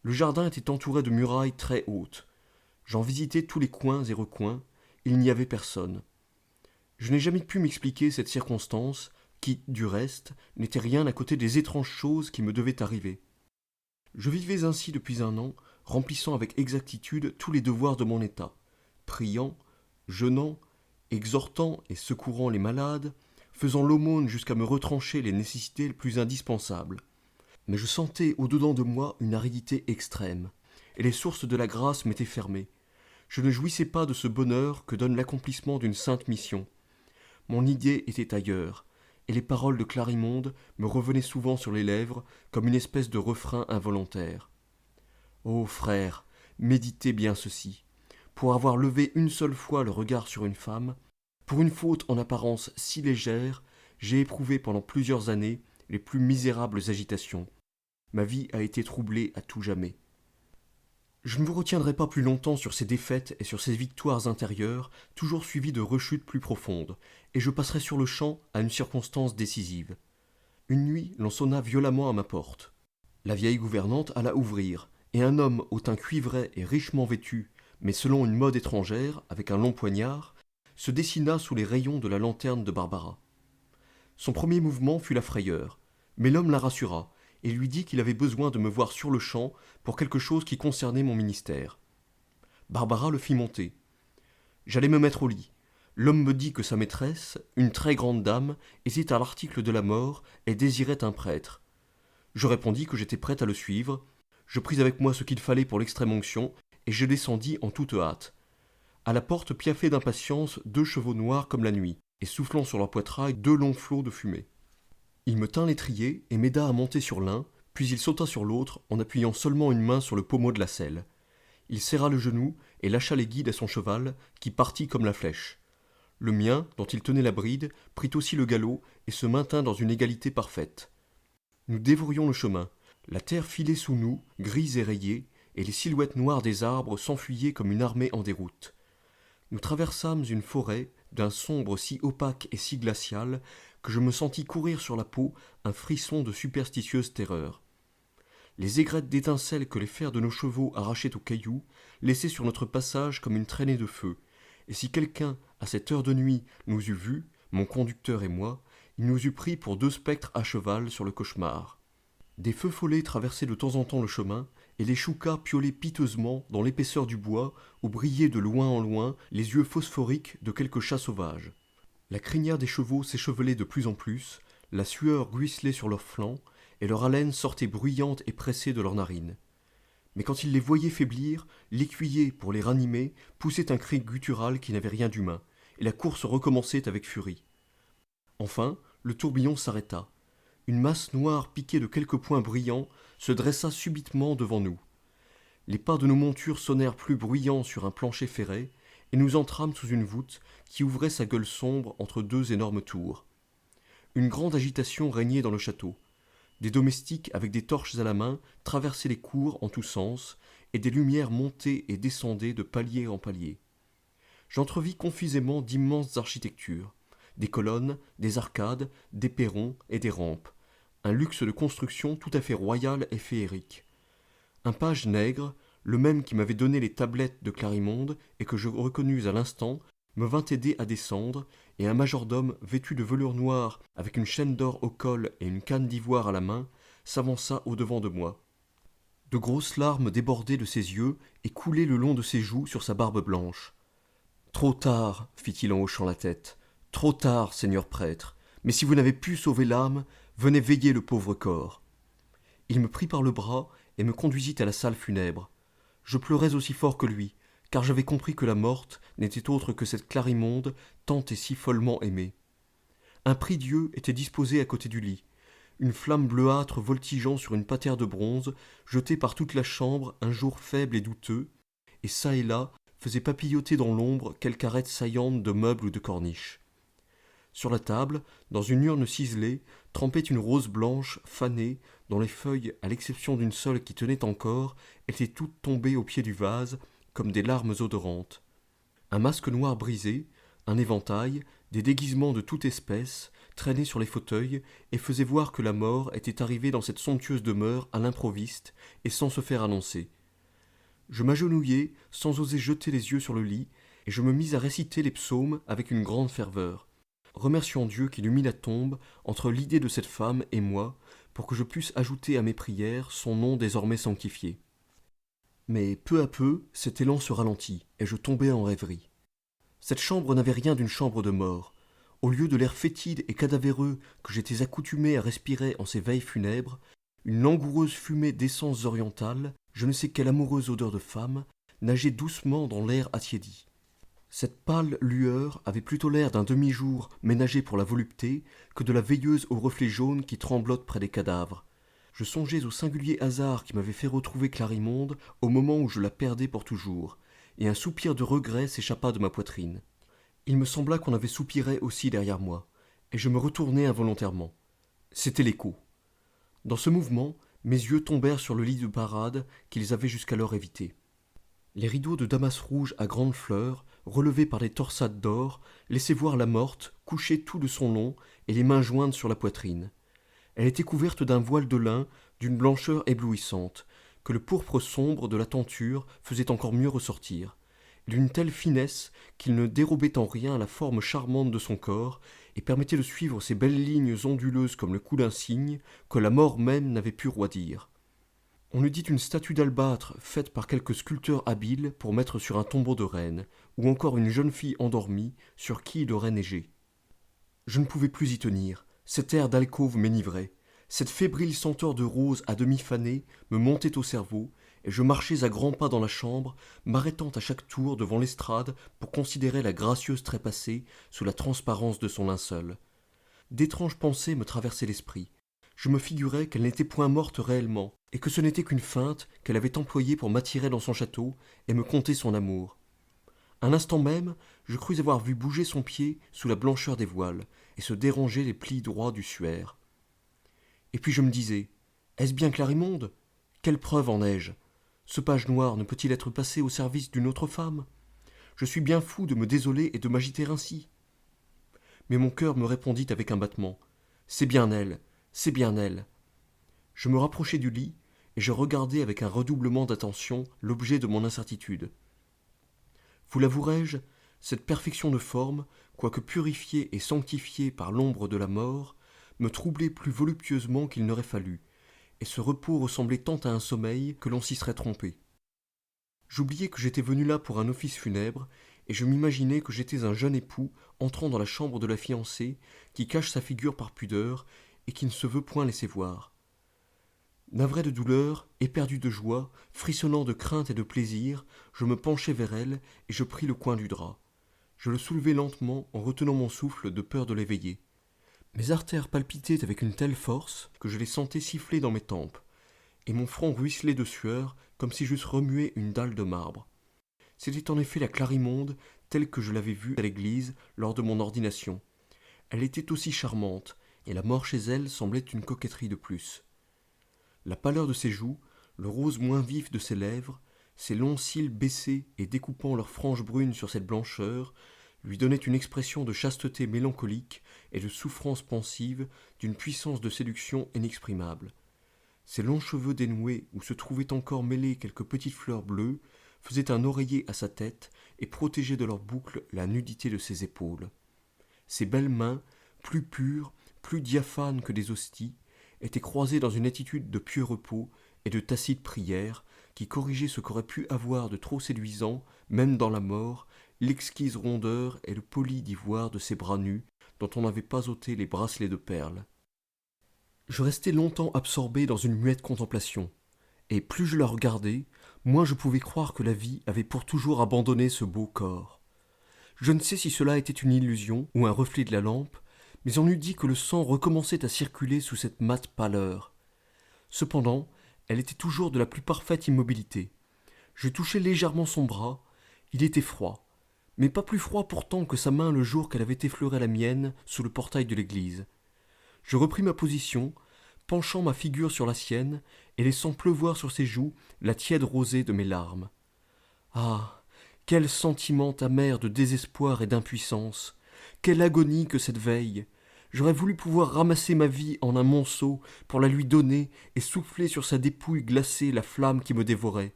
Le jardin était entouré de murailles très hautes. J'en visitai tous les coins et recoins, il n'y avait personne. Je n'ai jamais pu m'expliquer cette circonstance, qui, du reste, n'était rien à côté des étranges choses qui me devaient arriver. Je vivais ainsi depuis un an, remplissant avec exactitude tous les devoirs de mon état, priant, jeûnant, exhortant et secourant les malades, faisant l'aumône jusqu'à me retrancher les nécessités les plus indispensables. Mais je sentais au-dedans de moi une aridité extrême, et les sources de la grâce m'étaient fermées. Je ne jouissais pas de ce bonheur que donne l'accomplissement d'une sainte mission. Mon idée était ailleurs, et les paroles de Clarimonde me revenaient souvent sur les lèvres comme une espèce de refrain involontaire. Ô frère, méditez bien ceci. Pour avoir levé une seule fois le regard sur une femme, pour une faute en apparence si légère, j'ai éprouvé pendant plusieurs années les plus misérables agitations. Ma vie a été troublée à tout jamais. Je ne vous retiendrai pas plus longtemps sur ces défaites et sur ces victoires intérieures, toujours suivies de rechutes plus profondes, et je passerai sur le champ à une circonstance décisive. Une nuit, l'on sonna violemment à ma porte. La vieille gouvernante alla ouvrir, et un homme au teint cuivré et richement vêtu, mais selon une mode étrangère, avec un long poignard, se dessina sous les rayons de la lanterne de Barbara. Son premier mouvement fut la frayeur, mais l'homme la rassura, et lui dit qu'il avait besoin de me voir sur le champ pour quelque chose qui concernait mon ministère. Barbara le fit monter. J'allais me mettre au lit. L'homme me dit que sa maîtresse, une très grande dame, était à l'article de la mort et désirait un prêtre. Je répondis que j'étais prête à le suivre. Je pris avec moi ce qu'il fallait pour l'extrême-onction, et je descendis en toute hâte. À la porte piaffaient d'impatience 2 chevaux noirs comme la nuit, et soufflant sur leur poitrail 2 longs flots de fumée. Il me tint l'étrier et m'aida à monter sur l'un, puis il sauta sur l'autre en appuyant seulement une main sur le pommeau de la selle. Il serra le genou et lâcha les guides à son cheval, qui partit comme la flèche. Le mien, dont il tenait la bride, prit aussi le galop et se maintint dans une égalité parfaite. Nous dévorions le chemin. La terre filait sous nous, grise et rayée, et les silhouettes noires des arbres s'enfuyaient comme une armée en déroute. Nous traversâmes une forêt d'un sombre si opaque et si glacial que je me sentis courir sur la peau un frisson de superstitieuse terreur. Les aigrettes d'étincelles que les fers de nos chevaux arrachaient aux cailloux laissaient sur notre passage comme une traînée de feu, et si quelqu'un, à cette heure de nuit, nous eût vus, mon conducteur et moi, il nous eût pris pour 2 spectres à cheval sur le cauchemar. Des feux follets traversaient de temps en temps le chemin, et les choucas piaulaient piteusement dans l'épaisseur du bois où brillaient de loin en loin les yeux phosphoriques de quelques chats sauvages. La crinière des chevaux s'échevelait de plus en plus, la sueur ruisselait sur leurs flancs, et leur haleine sortait bruyante et pressée de leurs narines. Mais quand ils les voyaient faiblir, l'écuyer, pour les ranimer, poussait un cri guttural qui n'avait rien d'humain, et la course recommençait avec furie. Enfin, le tourbillon s'arrêta. Une masse noire piquée de quelques points brillants se dressa subitement devant nous. Les pas de nos montures sonnèrent plus bruyants sur un plancher ferré, et nous entrâmes sous une voûte qui ouvrait sa gueule sombre entre deux énormes tours. Une grande agitation régnait dans le château. Des domestiques avec des torches à la main traversaient les cours en tous sens, et des lumières montaient et descendaient de palier en palier. J'entrevis confusément d'immenses architectures, des colonnes, des arcades, des perrons et des rampes, un luxe de construction tout à fait royal et féerique. Un page nègre, le même qui m'avait donné les tablettes de Clarimonde et que je reconnus à l'instant, me vint aider à descendre, et un majordome vêtu de velours noir avec une chaîne d'or au col et une canne d'ivoire à la main s'avança au-devant de moi. De grosses larmes débordaient de ses yeux et coulaient le long de ses joues sur sa barbe blanche. « Trop tard, fit-il en hochant la tête, trop tard, seigneur prêtre, mais si vous n'avez pu sauver l'âme, venez veiller le pauvre corps. » Il me prit par le bras et me conduisit à la salle funèbre. Je pleurais aussi fort que lui, car j'avais compris que la morte n'était autre que cette Clarimonde tant et si follement aimée. Un prie-dieu était disposé à côté du lit, une flamme bleuâtre voltigeant sur une patère de bronze, jetée par toute la chambre un jour faible et douteux, et çà et là faisait papilloter dans l'ombre quelque arête saillante de meubles ou de corniches. Sur la table, dans une urne ciselée, trempait une rose blanche, fanée, dont les feuilles, à l'exception d'une seule qui tenait encore, étaient toutes tombées au pied du vase, comme des larmes odorantes. Un masque noir brisé, un éventail, des déguisements de toute espèce, traînaient sur les fauteuils et faisaient voir que la mort était arrivée dans cette somptueuse demeure à l'improviste et sans se faire annoncer. Je m'agenouillai sans oser jeter les yeux sur le lit, et je me mis à réciter les psaumes avec une grande ferveur, remerciant Dieu qui eût mis la tombe entre l'idée de cette femme et moi, pour que je puisse ajouter à mes prières son nom désormais sanctifié. Mais peu à peu, cet élan se ralentit, et je tombai en rêverie. Cette chambre n'avait rien d'une chambre de mort. Au lieu de l'air fétide et cadavéreux que j'étais accoutumé à respirer en ces veilles funèbres, une langoureuse fumée d'essences orientales, je ne sais quelle amoureuse odeur de femme, nageait doucement dans l'air attiédi. Cette pâle lueur avait plutôt l'air d'un demi-jour ménagé pour la volupté que de la veilleuse aux reflets jaunes qui tremblote près des cadavres. Je songeais au singulier hasard qui m'avait fait retrouver Clarimonde au moment où je la perdais pour toujours, et un soupir de regret s'échappa de ma poitrine. Il me sembla qu'on avait soupiré aussi derrière moi, et je me retournai involontairement. C'était l'écho. Dans ce mouvement, mes yeux tombèrent sur le lit de parade qu'ils avaient jusqu'alors évité. Les rideaux de damas rouge à grandes fleurs, relevés par des torsades d'or, laissaient voir la morte, couchée tout de son long, et les mains jointes sur la poitrine. Elle était couverte d'un voile de lin d'une blancheur éblouissante, que le pourpre sombre de la tenture faisait encore mieux ressortir, d'une telle finesse qu'il ne dérobait en rien la forme charmante de son corps, et permettait de suivre ces belles lignes onduleuses comme le cou d'un cygne, que la mort même n'avait pu roidir. On eût dit une statue d'albâtre faite par quelque sculpteur habile pour mettre sur un tombeau de reine, ou encore une jeune fille endormie sur qui il aurait neigé. Je ne pouvais plus y tenir, cet air d'alcôve m'enivrait, cette fébrile senteur de rose à demi fanée me montait au cerveau, et je marchais à grands pas dans la chambre, m'arrêtant à chaque tour devant l'estrade pour considérer la gracieuse trépassée sous la transparence de son linceul. D'étranges pensées me traversaient l'esprit. Je me figurais qu'elle n'était point morte réellement, et que ce n'était qu'une feinte qu'elle avait employée pour m'attirer dans son château et me conter son amour. Un instant même, je crus avoir vu bouger son pied sous la blancheur des voiles, et se déranger les plis droits du suaire. Et puis je me disais, est-ce bien Clarimonde ? Quelle preuve en ai-je ? Ce page noir ne peut-il être passé au service d'une autre femme ? Je suis bien fou de me désoler et de m'agiter ainsi. Mais mon cœur me répondit avec un battement. C'est bien elle, c'est bien elle. Je me rapprochai du lit, et je regardai avec un redoublement d'attention l'objet de mon incertitude. Vous l'avouerai-je, cette perfection de forme, quoique purifiée et sanctifiée par l'ombre de la mort, me troublait plus voluptueusement qu'il n'aurait fallu, et ce repos ressemblait tant à un sommeil que l'on s'y serait trompé. J'oubliais que j'étais venu là pour un office funèbre, et je m'imaginais que j'étais un jeune époux entrant dans la chambre de la fiancée, qui cache sa figure par pudeur, et qui ne se veut point laisser voir. Navré de douleur, éperdu de joie, frissonnant de crainte et de plaisir, je me penchai vers elle, et je pris le coin du drap. Je le soulevai lentement en retenant mon souffle de peur de l'éveiller. Mes artères palpitaient avec une telle force que je les sentais siffler dans mes tempes, et mon front ruisselait de sueur comme si j'eusse remué une dalle de marbre. C'était en effet la Clarimonde telle que je l'avais vue à l'église lors de mon ordination. Elle était aussi charmante, et la mort chez elle semblait une coquetterie de plus. La pâleur de ses joues, le rose moins vif de ses lèvres, ses longs cils baissés et découpant leurs franges brunes sur cette blancheur, lui donnaient une expression de chasteté mélancolique et de souffrance pensive d'une puissance de séduction inexprimable. Ses longs cheveux dénoués où se trouvaient encore mêlées quelques petites fleurs bleues faisaient un oreiller à sa tête et protégeaient de leurs boucles la nudité de ses épaules. Ses belles mains, plus pures, plus diaphanes que des hosties, étaient croisées dans une attitude de pieux repos et de tacite prière qui corrigeait ce qu'aurait pu avoir de trop séduisant, même dans la mort, l'exquise rondeur et le poli d'ivoire de ses bras nus dont on n'avait pas ôté les bracelets de perles. Je restai longtemps absorbé dans une muette contemplation, et plus je la regardais, moins je pouvais croire que la vie avait pour toujours abandonné ce beau corps. Je ne sais si cela était une illusion ou un reflet de la lampe, mais on eût dit que le sang recommençait à circuler sous cette mate pâleur. Cependant, elle était toujours de la plus parfaite immobilité. Je touchai légèrement son bras, il était froid, mais pas plus froid pourtant que sa main le jour qu'elle avait effleuré la mienne sous le portail de l'église. Je repris ma position, penchant ma figure sur la sienne et laissant pleuvoir sur ses joues la tiède rosée de mes larmes. Ah, quel sentiment amer de désespoir et d'impuissance! Quelle agonie que cette veille! J'aurais voulu pouvoir ramasser ma vie en un monceau pour la lui donner et souffler sur sa dépouille glacée la flamme qui me dévorait.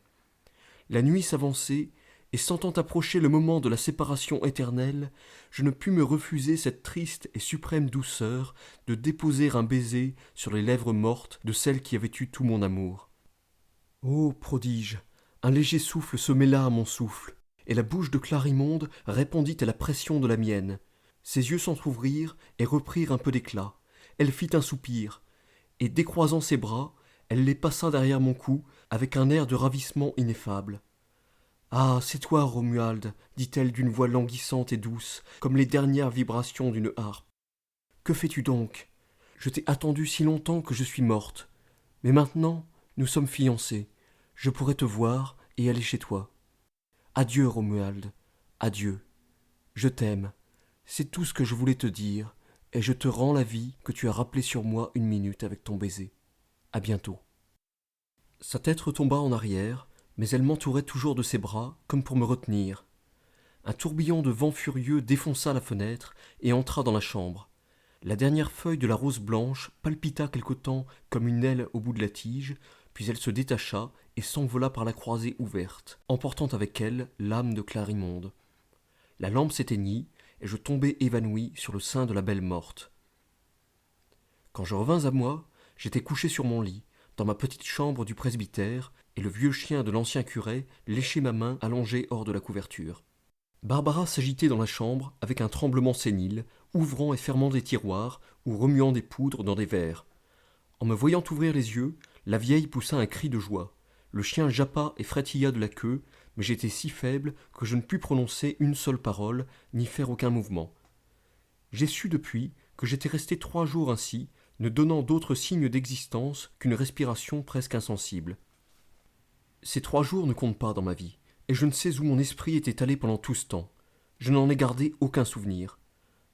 La nuit s'avançait, et sentant approcher le moment de la séparation éternelle, je ne pus me refuser cette triste et suprême douceur de déposer un baiser sur les lèvres mortes de celle qui avait eu tout mon amour. Ô prodige! Un léger souffle se mêla à mon souffle, et la bouche de Clarimonde répondit à la pression de la mienne. Ses yeux s'entr'ouvrirent et reprirent un peu d'éclat. Elle fit un soupir, et décroisant ses bras, elle les passa derrière mon cou avec un air de ravissement ineffable. « Ah, c'est toi, Romuald, dit-elle d'une voix languissante et douce, comme les dernières vibrations d'une harpe. Que fais-tu donc? Je t'ai attendu si longtemps que je suis morte. Mais maintenant, nous sommes fiancés. Je pourrai te voir et aller chez toi. Adieu, Romuald, adieu. Je t'aime. C'est tout ce que je voulais te dire, et je te rends la vie que tu as rappelée sur moi une minute avec ton baiser. À bientôt. » Sa tête retomba en arrière, mais elle m'entourait toujours de ses bras, comme pour me retenir. Un tourbillon de vent furieux défonça la fenêtre et entra dans la chambre. La dernière feuille de la rose blanche palpita quelque temps comme une aile au bout de la tige, puis elle se détacha et s'envola par la croisée ouverte, emportant avec elle l'âme de Clarimonde. La lampe s'éteignit, et je tombai évanoui sur le sein de la belle morte. Quand je revins à moi, j'étais couché sur mon lit, dans ma petite chambre du presbytère, et le vieux chien de l'ancien curé léchait ma main allongée hors de la couverture. Barbara s'agitait dans la chambre avec un tremblement sénile, ouvrant et fermant des tiroirs ou remuant des poudres dans des verres. En me voyant ouvrir les yeux, la vieille poussa un cri de joie. Le chien jappa et frétilla de la queue, mais j'étais si faible que je ne pus prononcer une seule parole, ni faire aucun mouvement. J'ai su depuis que j'étais resté 3 jours ainsi, ne donnant d'autres signes d'existence qu'une respiration presque insensible. Ces 3 jours ne comptent pas dans ma vie, et je ne sais où mon esprit était allé pendant tout ce temps. Je n'en ai gardé aucun souvenir.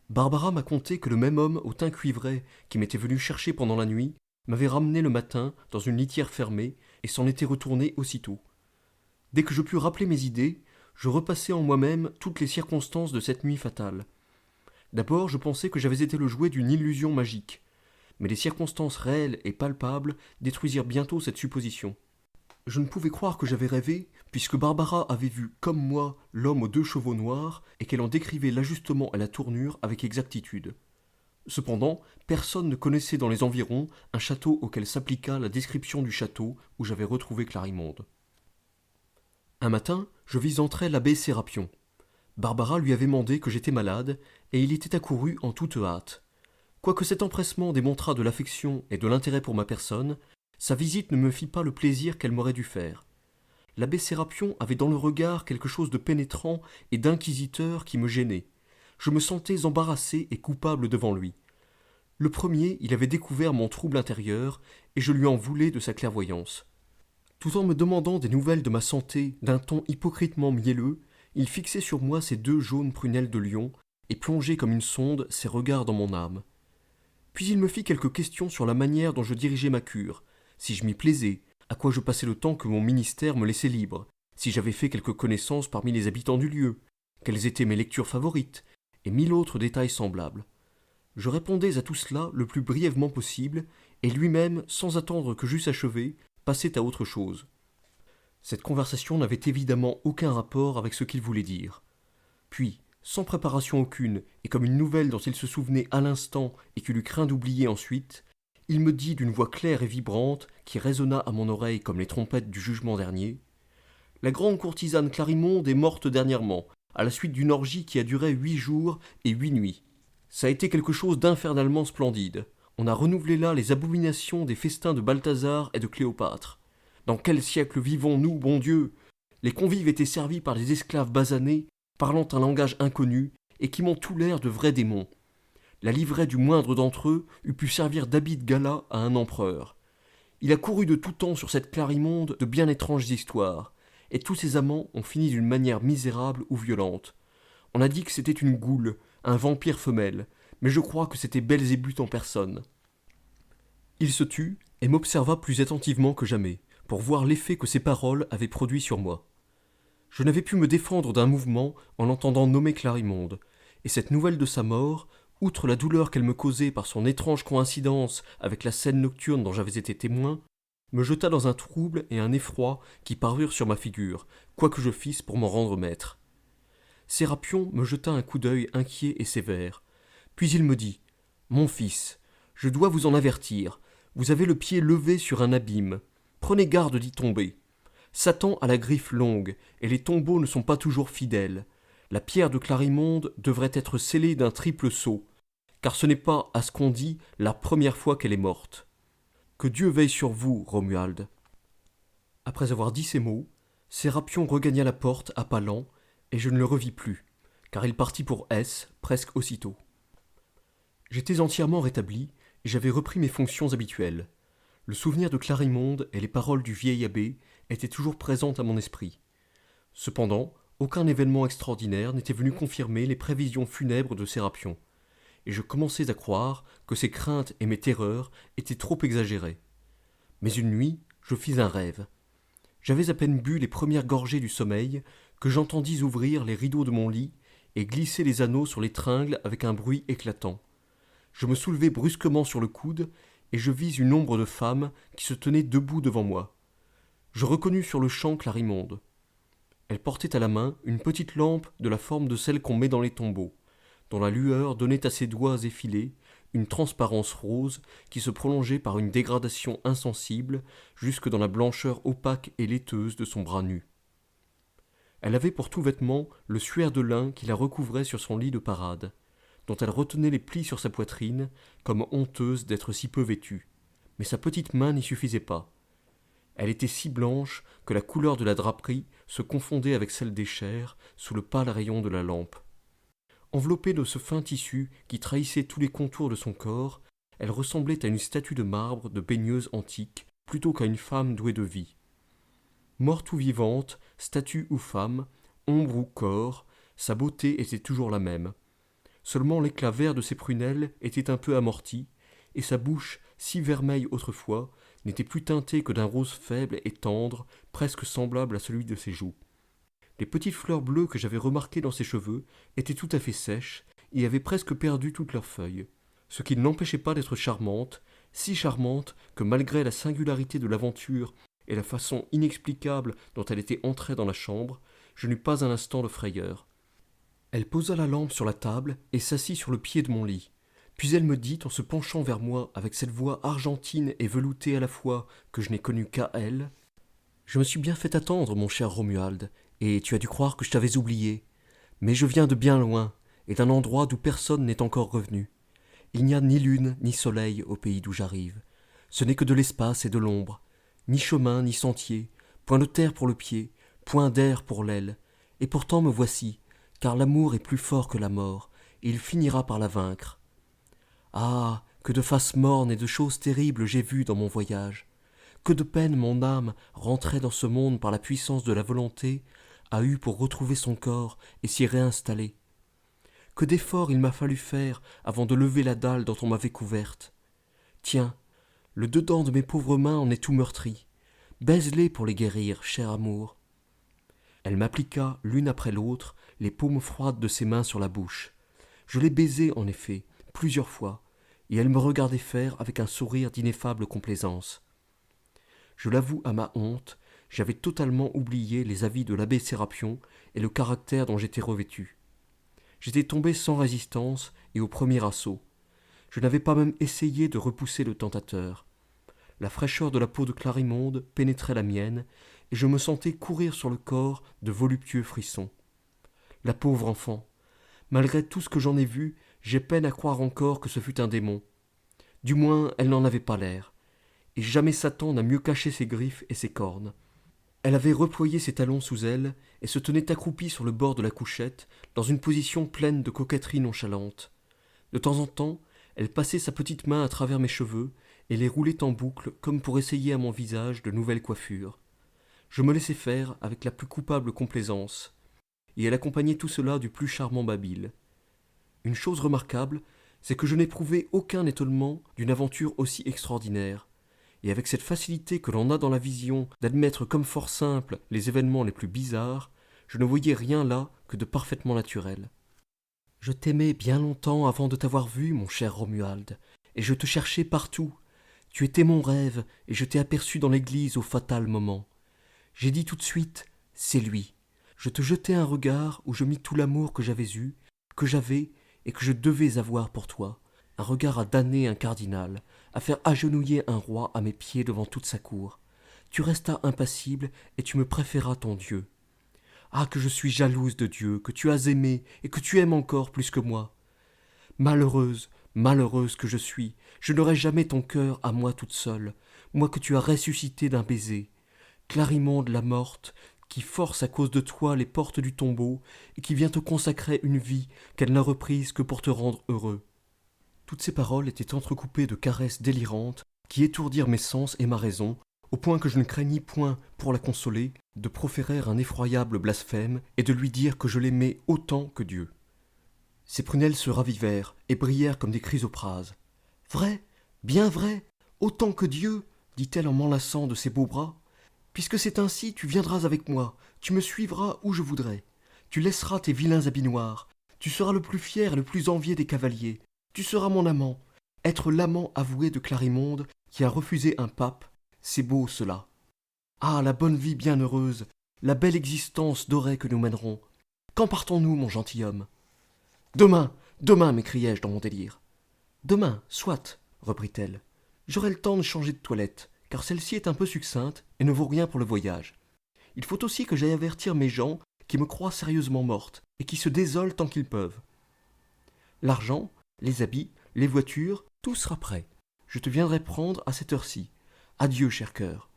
Barbara m'a conté que le même homme au teint cuivré qui m'était venu chercher pendant la nuit m'avait ramené le matin dans une litière fermée et s'en était retourné aussitôt. Dès que je pus rappeler mes idées, je repassai en moi-même toutes les circonstances de cette nuit fatale. D'abord, je pensais que j'avais été le jouet d'une illusion magique, mais les circonstances réelles et palpables détruisirent bientôt cette supposition. Je ne pouvais croire que j'avais rêvé, puisque Barbara avait vu, comme moi, l'homme aux 2 chevaux noirs, et qu'elle en décrivait l'ajustement et la tournure avec exactitude. Cependant, personne ne connaissait dans les environs un château auquel s'appliqua la description du château où j'avais retrouvé Clarimonde. Un matin, je vis entrer l'abbé Sérapion. Barbara lui avait mandé que j'étais malade, et il était accouru en toute hâte. Quoique cet empressement démontrât de l'affection et de l'intérêt pour ma personne, sa visite ne me fit pas le plaisir qu'elle m'aurait dû faire. L'abbé Sérapion avait dans le regard quelque chose de pénétrant et d'inquisiteur qui me gênait. Je me sentais embarrassé et coupable devant lui. Le premier, il avait découvert mon trouble intérieur, et je lui en voulais de sa clairvoyance. Tout en me demandant des nouvelles de ma santé d'un ton hypocritement mielleux, il fixait sur moi ses 2 jaunes prunelles de lion, et plongeait comme une sonde ses regards dans mon âme. Puis il me fit quelques questions sur la manière dont je dirigeais ma cure, si je m'y plaisais, à quoi je passais le temps que mon ministère me laissait libre, si j'avais fait quelques connaissances parmi les habitants du lieu, quelles étaient mes lectures favorites, et 1000 autres détails semblables. Je répondais à tout cela le plus brièvement possible, et lui-même, sans attendre que j'eusse achevé, passait à autre chose. Cette conversation n'avait évidemment aucun rapport avec ce qu'il voulait dire. Puis, sans préparation aucune, et comme une nouvelle dont il se souvenait à l'instant et qu'il eut craint d'oublier ensuite, il me dit d'une voix claire et vibrante, qui résonna à mon oreille comme les trompettes du jugement dernier, « La grande courtisane Clarimonde est morte dernièrement, à la suite d'une orgie qui a duré 8 jours et 8 nuits. Ça a été quelque chose d'infernalement splendide. On a renouvelé là les abominations des festins de Balthazar et de Cléopâtre. Dans quel siècle vivons-nous, bon Dieu? Les convives étaient servis par des esclaves basanés, parlant un langage inconnu, et qui m'ont tout l'air de vrais démons. La livrée du moindre d'entre eux eût pu servir d'habit de gala à un empereur. Il a couru de tout temps sur cette Clarimonde de bien étranges histoires, et tous ses amants ont fini d'une manière misérable ou violente. On a dit que c'était une goule, un vampire femelle, mais je crois que c'était Belzébuth en personne. » Il se tut et m'observa plus attentivement que jamais, pour voir l'effet que ses paroles avaient produit sur moi. Je n'avais pu me défendre d'un mouvement en l'entendant nommer Clarimonde, et cette nouvelle de sa mort, outre la douleur qu'elle me causait par son étrange coïncidence avec la scène nocturne dont j'avais été témoin, me jeta dans un trouble et un effroi qui parurent sur ma figure, quoi que je fisse pour m'en rendre maître. Sérapion me jeta un coup d'œil inquiet et sévère. Puis il me dit « Mon fils, je dois vous en avertir. Vous avez le pied levé sur un abîme. Prenez garde d'y tomber. Satan a la griffe longue, et les tombeaux ne sont pas toujours fidèles. La pierre de Clarimonde devrait être scellée d'un triple sceau, car ce n'est pas, à ce qu'on dit, la première fois qu'elle est morte. Que Dieu veille sur vous, Romuald. » Après avoir dit ces mots, Sérapion regagna la porte à pas lents, et je ne le revis plus, car il partit pour S presque aussitôt. J'étais entièrement rétabli, et j'avais repris mes fonctions habituelles. Le souvenir de Clarimonde et les paroles du vieil abbé étaient toujours présentes à mon esprit. Cependant, aucun événement extraordinaire n'était venu confirmer les prévisions funèbres de Sérapion, et je commençais à croire que ses craintes et mes terreurs étaient trop exagérées. Mais une nuit, je fis un rêve. J'avais à peine bu les premières gorgées du sommeil que j'entendis ouvrir les rideaux de mon lit et glisser les anneaux sur les tringles avec un bruit éclatant. Je me soulevai brusquement sur le coude et je vis une ombre de femme qui se tenait debout devant moi. Je reconnus sur le champ Clarimonde. Elle portait à la main une petite lampe de la forme de celle qu'on met dans les tombeaux, dont la lueur donnait à ses doigts effilés une transparence rose qui se prolongeait par une dégradation insensible jusque dans la blancheur opaque et laiteuse de son bras nu. Elle avait pour tout vêtement le suaire de lin qui la recouvrait sur son lit de parade, dont elle retenait les plis sur sa poitrine, comme honteuse d'être si peu vêtue. Mais sa petite main n'y suffisait pas. Elle était si blanche que la couleur de la draperie se confondait avec celle des chairs sous le pâle rayon de la lampe. Enveloppée de ce fin tissu qui trahissait tous les contours de son corps, elle ressemblait à une statue de marbre de baigneuse antique, plutôt qu'à une femme douée de vie. Morte ou vivante, statue ou femme, ombre ou corps, sa beauté était toujours la même. Seulement l'éclat vert de ses prunelles était un peu amorti, et sa bouche, si vermeille autrefois, n'était plus teintée que d'un rose faible et tendre, presque semblable à celui de ses joues. Les petites fleurs bleues que j'avais remarquées dans ses cheveux étaient tout à fait sèches et avaient presque perdu toutes leurs feuilles, ce qui ne l'empêchait pas d'être charmante, si charmante que malgré la singularité de l'aventure et la façon inexplicable dont elle était entrée dans la chambre, je n'eus pas un instant de frayeur. Elle posa la lampe sur la table et s'assit sur le pied de mon lit. Puis elle me dit, en se penchant vers moi avec cette voix argentine et veloutée à la fois que je n'ai connue qu'à elle, « Je me suis bien fait attendre, mon cher Romuald, et tu as dû croire que je t'avais oublié. Mais je viens de bien loin, et d'un endroit d'où personne n'est encore revenu. Il n'y a ni lune ni soleil au pays d'où j'arrive. Ce n'est que de l'espace et de l'ombre. Ni chemin ni sentier, point de terre pour le pied, point d'air pour l'aile. Et pourtant me voici, car l'amour est plus fort que la mort, et il finira par la vaincre. Ah, Que de faces mornes et de choses terribles j'ai vues dans mon voyage. Que de peine mon âme, rentrée dans ce monde par la puissance de la volonté, a eu pour retrouver son corps et s'y réinstaller. Que d'efforts il m'a fallu faire avant de lever la dalle dont on m'avait couverte. Tiens, le dedans de mes pauvres mains en est tout meurtri. Baise-les pour les guérir, cher amour. Elle m'appliqua, l'une après l'autre, les paumes froides de ses mains sur la bouche. Je les baisai, en effet, plusieurs fois, et elle me regardait faire avec un sourire d'ineffable complaisance. Je l'avoue à ma honte, j'avais totalement oublié les avis de l'abbé Sérapion et le caractère dont j'étais revêtu. J'étais tombé sans résistance et au premier assaut. Je n'avais pas même essayé de repousser le tentateur. La fraîcheur de la peau de Clarimonde pénétrait la mienne, et je me sentais courir sur le corps de voluptueux frissons. La pauvre enfant! Malgré tout ce que j'en ai vu, j'ai peine à croire encore que ce fût un démon. Du moins, elle n'en avait pas l'air. Et jamais Satan n'a mieux caché ses griffes et ses cornes. Elle avait reployé ses talons sous elle et se tenait accroupie sur le bord de la couchette, dans une position pleine de coquetterie nonchalante. De temps en temps, elle passait sa petite main à travers mes cheveux et les roulait en boucle comme pour essayer à mon visage de nouvelles coiffures. Je me laissais faire avec la plus coupable complaisance, et elle accompagnait tout cela du plus charmant babil. Une chose remarquable, c'est que je n'éprouvais aucun étonnement d'une aventure aussi extraordinaire, et avec cette facilité que l'on a dans la vision d'admettre comme fort simples les événements les plus bizarres, je ne voyais rien là que de parfaitement naturel. Je t'aimais bien longtemps avant de t'avoir vu, mon cher Romuald, et je te cherchais partout. Tu étais mon rêve, et je t'ai aperçu dans l'église au fatal moment. J'ai dit tout de suite, c'est lui. Je te jetai un regard où je mis tout l'amour que j'avais eu, que j'avais et que je devais avoir pour toi. Un regard à damner un cardinal, à faire agenouiller un roi à mes pieds devant toute sa cour. Tu restas impassible et tu me préféras ton Dieu. Ah, que je suis jalouse de Dieu, que tu as aimé et que tu aimes encore plus que moi. Malheureuse, malheureuse que je suis, je n'aurai jamais ton cœur à moi toute seule, moi que tu as ressuscité d'un baiser. Clarimonde la morte, qui force à cause de toi les portes du tombeau et qui vient te consacrer une vie qu'elle n'a reprise que pour te rendre heureux. Toutes ces paroles étaient entrecoupées de caresses délirantes qui étourdirent mes sens et ma raison, au point que je ne craignis point, pour la consoler, de proférer un effroyable blasphème et de lui dire que je l'aimais autant que Dieu. Ses prunelles se ravivèrent et brillèrent comme des chrysoprases. « Vrai, bien vrai, autant que Dieu, dit-elle en m'enlaçant de ses beaux bras. Puisque c'est ainsi, tu viendras avec moi, tu me suivras où je voudrais. Tu laisseras tes vilains habits noirs, tu seras le plus fier et le plus envié des cavaliers. Tu seras mon amant. Être l'amant avoué de Clarimonde qui a refusé un pape, c'est beau cela. Ah, la bonne vie bienheureuse, la belle existence dorée que nous mènerons. Quand partons-nous, mon gentilhomme ? Demain, demain, m'écriai-je dans mon délire. Demain, soit, reprit-elle. J'aurai le temps de changer de toilette, car celle-ci est un peu succincte et ne vaut rien pour le voyage. Il faut aussi que j'aille avertir mes gens qui me croient sérieusement morte et qui se désolent tant qu'ils peuvent. L'argent, les habits, les voitures, tout sera prêt. Je te viendrai prendre à cette heure-ci. Adieu, cher cœur.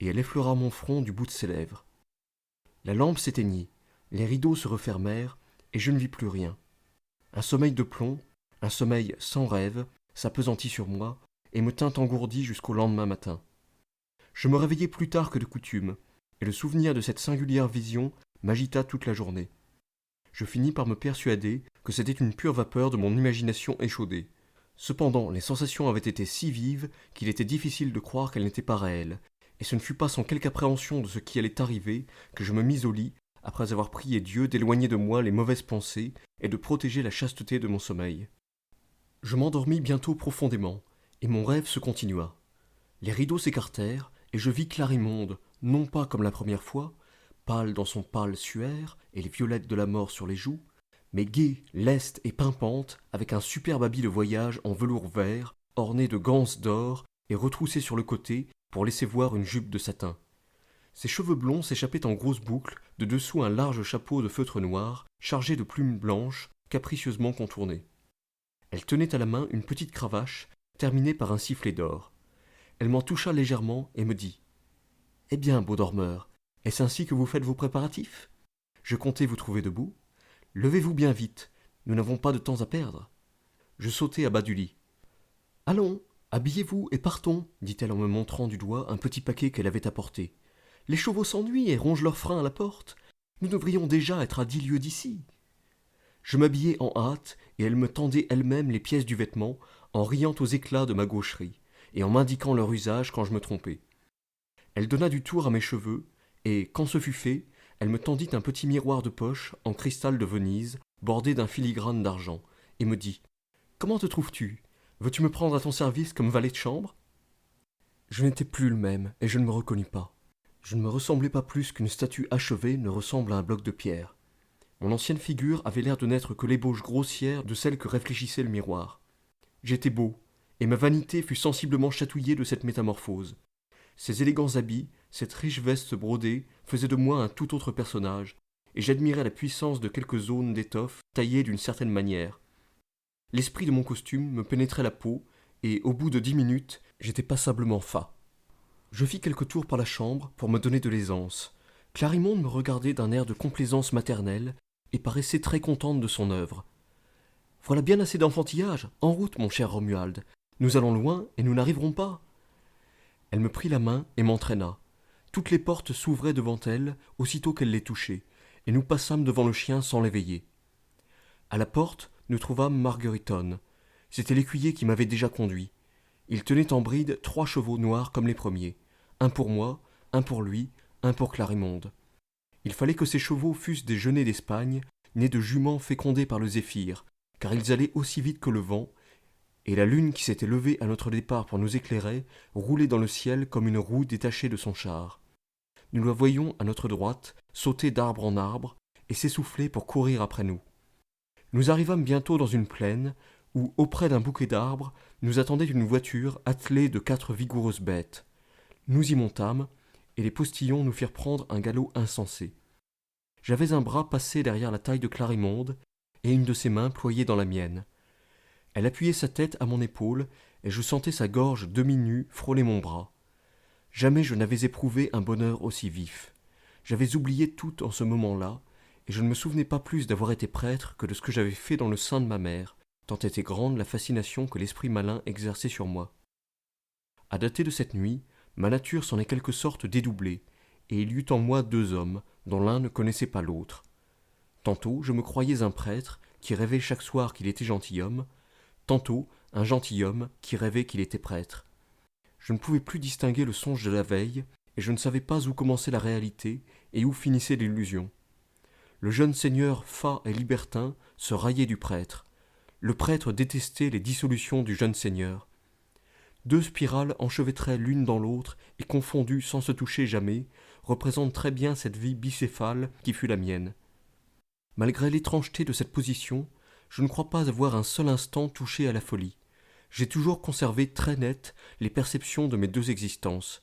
Et elle effleura mon front du bout de ses lèvres. La lampe s'éteignit, les rideaux se refermèrent, et je ne vis plus rien. Un sommeil de plomb, un sommeil sans rêve, s'appesantit sur moi, et me tint engourdi jusqu'au lendemain matin. Je me réveillai plus tard que de coutume, et le souvenir de cette singulière vision m'agita toute la journée. Je finis par me persuader que c'était une pure vapeur de mon imagination échaudée. Cependant, les sensations avaient été si vives qu'il était difficile de croire qu'elles n'étaient pas réelles, et ce ne fut pas sans quelque appréhension de ce qui allait arriver que je me mis au lit, après avoir prié Dieu d'éloigner de moi les mauvaises pensées et de protéger la chasteté de mon sommeil. Je m'endormis bientôt profondément, et mon rêve se continua. Les rideaux s'écartèrent, et je vis Clarimonde, non pas comme la première fois, pâle dans son pâle suaire et les violettes de la mort sur les joues, mais gaie, leste et pimpante, avec un superbe habit de voyage en velours vert, orné de ganses d'or et retroussé sur le côté pour laisser voir une jupe de satin. Ses cheveux blonds s'échappaient en grosses boucles de dessous un large chapeau de feutre noir, chargé de plumes blanches, capricieusement contournées. Elle tenait à la main une petite cravache, terminée par un sifflet d'or. Elle m'en toucha légèrement et me dit « Eh bien, beau dormeur, est-ce ainsi que vous faites vos préparatifs ? Je comptais vous trouver debout. Levez-vous bien vite, nous n'avons pas de temps à perdre. » Je sautai à bas du lit. Allons, habillez-vous et partons, dit-elle en me montrant du doigt un petit paquet qu'elle avait apporté. Les chevaux s'ennuient et rongent leurs freins à la porte. Nous devrions déjà être à 10 lieues d'ici. Je m'habillai en hâte, et elle me tendait elle-même les pièces du vêtement, en riant aux éclats de ma gaucherie, et en m'indiquant leur usage quand je me trompais. Elle donna du tour à mes cheveux, et, quand ce fut fait, elle me tendit un petit miroir de poche en cristal de Venise, bordé d'un filigrane d'argent, et me dit « Comment te trouves-tu? Veux-tu me prendre à ton service comme valet de chambre ?» Je n'étais plus le même, et je ne me reconnus pas. Je ne me ressemblais pas plus qu'une statue achevée ne ressemble à un bloc de pierre. Mon ancienne figure avait l'air de n'être que l'ébauche grossière de celle que réfléchissait le miroir. J'étais beau, et ma vanité fut sensiblement chatouillée de cette métamorphose. Ces élégants habits, cette riche veste brodée, faisaient de moi un tout autre personnage, et j'admirais la puissance de quelques zones d'étoffe taillées d'une certaine manière. L'esprit de mon costume me pénétrait la peau, et au bout de 10 minutes, j'étais passablement fat. Je fis quelques tours par la chambre pour me donner de l'aisance. Clarimonde me regardait d'un air de complaisance maternelle, et paraissait très contente de son œuvre. « Voilà bien assez d'enfantillage. En route, mon cher Romuald. Nous allons loin, et nous n'arriverons pas. » Elle me prit la main et m'entraîna. Toutes les portes s'ouvraient devant elle, aussitôt qu'elle les touchait, et nous passâmes devant le chien sans l'éveiller. À la porte, nous trouvâmes Margueriton. C'était l'écuyer qui m'avait déjà conduit. Il tenait en bride 3 chevaux noirs comme les premiers. Un pour moi, un pour lui, un pour Clarimonde. Il fallait que ces chevaux fussent des genêts d'Espagne, nés de juments fécondés par le zéphyr, car ils allaient aussi vite que le vent, et la lune qui s'était levée à notre départ pour nous éclairer roulait dans le ciel comme une roue détachée de son char. Nous la voyions à notre droite sauter d'arbre en arbre et s'essouffler pour courir après nous. Nous arrivâmes bientôt dans une plaine où, auprès d'un bouquet d'arbres, nous attendait une voiture attelée de 4 vigoureuses bêtes. Nous y montâmes, et les postillons nous firent prendre un galop insensé. J'avais un bras passé derrière la taille de Clarimonde, et une de ses mains ployée dans la mienne. Elle appuyait sa tête à mon épaule, et je sentais sa gorge demi-nue frôler mon bras. Jamais je n'avais éprouvé un bonheur aussi vif. J'avais oublié tout en ce moment-là, et je ne me souvenais pas plus d'avoir été prêtre que de ce que j'avais fait dans le sein de ma mère, tant était grande la fascination que l'esprit malin exerçait sur moi. À dater de cette nuit, ma nature s'en est quelque sorte dédoublée, et il y eut en moi 2 hommes, dont l'un ne connaissait pas l'autre. Tantôt je me croyais un prêtre qui rêvait chaque soir qu'il était gentilhomme, tantôt un gentilhomme qui rêvait qu'il était prêtre. Je ne pouvais plus distinguer le songe de la veille, et je ne savais pas où commençait la réalité et où finissait l'illusion. Le jeune seigneur fat et libertin se raillait du prêtre. Le prêtre détestait les dissolutions du jeune seigneur. 2 spirales enchevêtrées l'une dans l'autre et confondues sans se toucher jamais, représentent très bien cette vie bicéphale qui fut la mienne. Malgré l'étrangeté de cette position, je ne crois pas avoir un seul instant touché à la folie. J'ai toujours conservé très nettes les perceptions de mes 2 existences.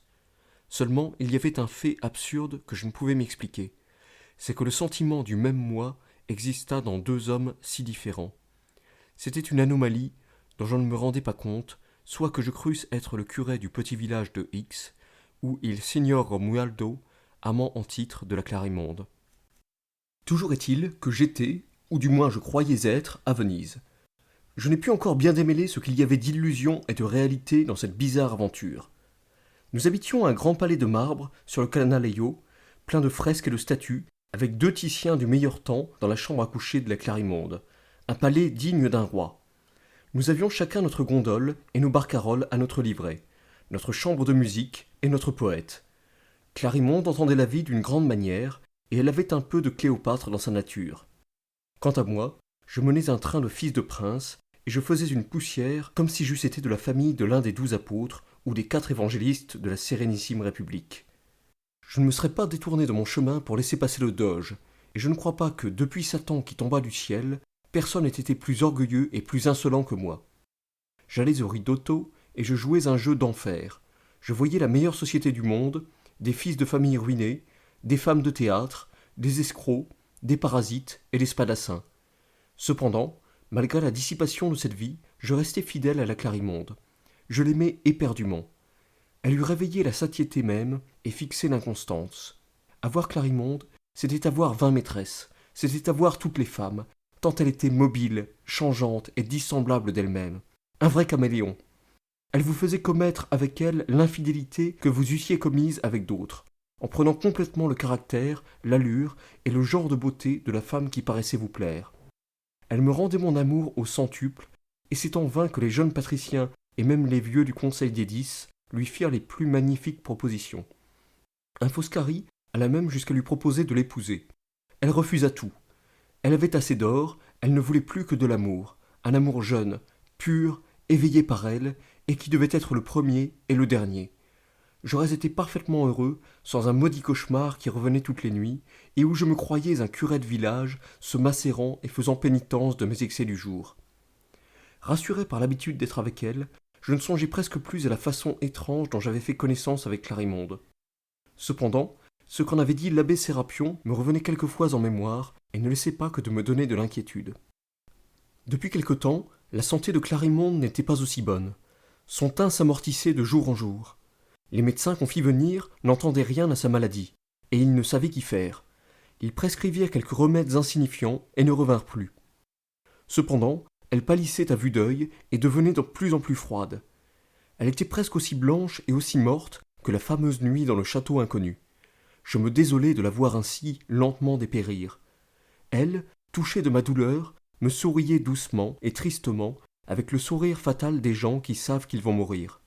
Seulement, il y avait un fait absurde que je ne pouvais m'expliquer. C'est que le sentiment du même moi exista dans 2 hommes si différents. C'était une anomalie dont je ne me rendais pas compte, soit que je crusse être le curé du petit village de X, ou il signor Romualdo, amant en titre de la Clarimonde. Toujours est-il que j'étais, ou du moins je croyais être, à Venise. Je n'ai pu encore bien démêler ce qu'il y avait d'illusion et de réalité dans cette bizarre aventure. Nous habitions un grand palais de marbre sur le Canaleio, plein de fresques et de statues, avec 2 Titiens du meilleur temps dans la chambre à coucher de la Clarimonde, un palais digne d'un roi. Nous avions chacun notre gondole et nos barcaroles à notre livret, notre chambre de musique et notre poète. Clarimonde entendait la vie d'une grande manière, et elle avait un peu de Cléopâtre dans sa nature. Quant à moi, je menais un train de fils de prince, et je faisais une poussière comme si j'eusse été de la famille de l'un des 12 apôtres ou des 4 évangélistes de la Sérénissime République. Je ne me serais pas détourné de mon chemin pour laisser passer le doge, et je ne crois pas que, depuis Satan qui tomba du ciel, personne n'ait été plus orgueilleux et plus insolent que moi. J'allais au ridotto, et je jouais un jeu d'enfer. Je voyais la meilleure société du monde, des fils de famille ruinés, des femmes de théâtre, des escrocs, des parasites et des spadassins. Cependant, malgré la dissipation de cette vie, je restai fidèle à la Clarimonde. Je l'aimais éperdument. Elle eût réveillé la satiété même et fixé l'inconstance. Avoir Clarimonde, c'était avoir 20 maîtresses, c'était avoir toutes les femmes, tant elle était mobile, changeante et dissemblable d'elle-même. Un vrai caméléon. Elle vous faisait commettre avec elle l'infidélité que vous eussiez commise avec d'autres, en prenant complètement le caractère, l'allure et le genre de beauté de la femme qui paraissait vous plaire. Elle me rendait mon amour au centuple, et c'est en vain que les jeunes patriciens et même les vieux du Conseil des 10 lui firent les plus magnifiques propositions. Un Foscari alla même jusqu'à lui proposer de l'épouser. Elle refusa tout. Elle avait assez d'or, elle ne voulait plus que de l'amour, un amour jeune, pur, éveillé par elle, et qui devait être le premier et le dernier. J'aurais été parfaitement heureux sans un maudit cauchemar qui revenait toutes les nuits, et où je me croyais un curé de village, se macérant et faisant pénitence de mes excès du jour. Rassuré par l'habitude d'être avec elle, je ne songeais presque plus à la façon étrange dont j'avais fait connaissance avec Clarimonde. Cependant, ce qu'en avait dit l'abbé Sérapion me revenait quelquefois en mémoire et ne laissait pas que de me donner de l'inquiétude. Depuis quelque temps, la santé de Clarimonde n'était pas aussi bonne. Son teint s'amortissait de jour en jour. Les médecins qu'on fit venir n'entendaient rien à sa maladie, et ils ne savaient qu'y faire. Ils prescrivirent quelques remèdes insignifiants et ne revinrent plus. Cependant, elle pâlissait à vue d'œil et devenait de plus en plus froide. Elle était presque aussi blanche et aussi morte que la fameuse nuit dans le château inconnu. Je me désolais de la voir ainsi lentement dépérir. Elle, touchée de ma douleur, me souriait doucement et tristement, avec le sourire fatal des gens qui savent qu'ils vont mourir.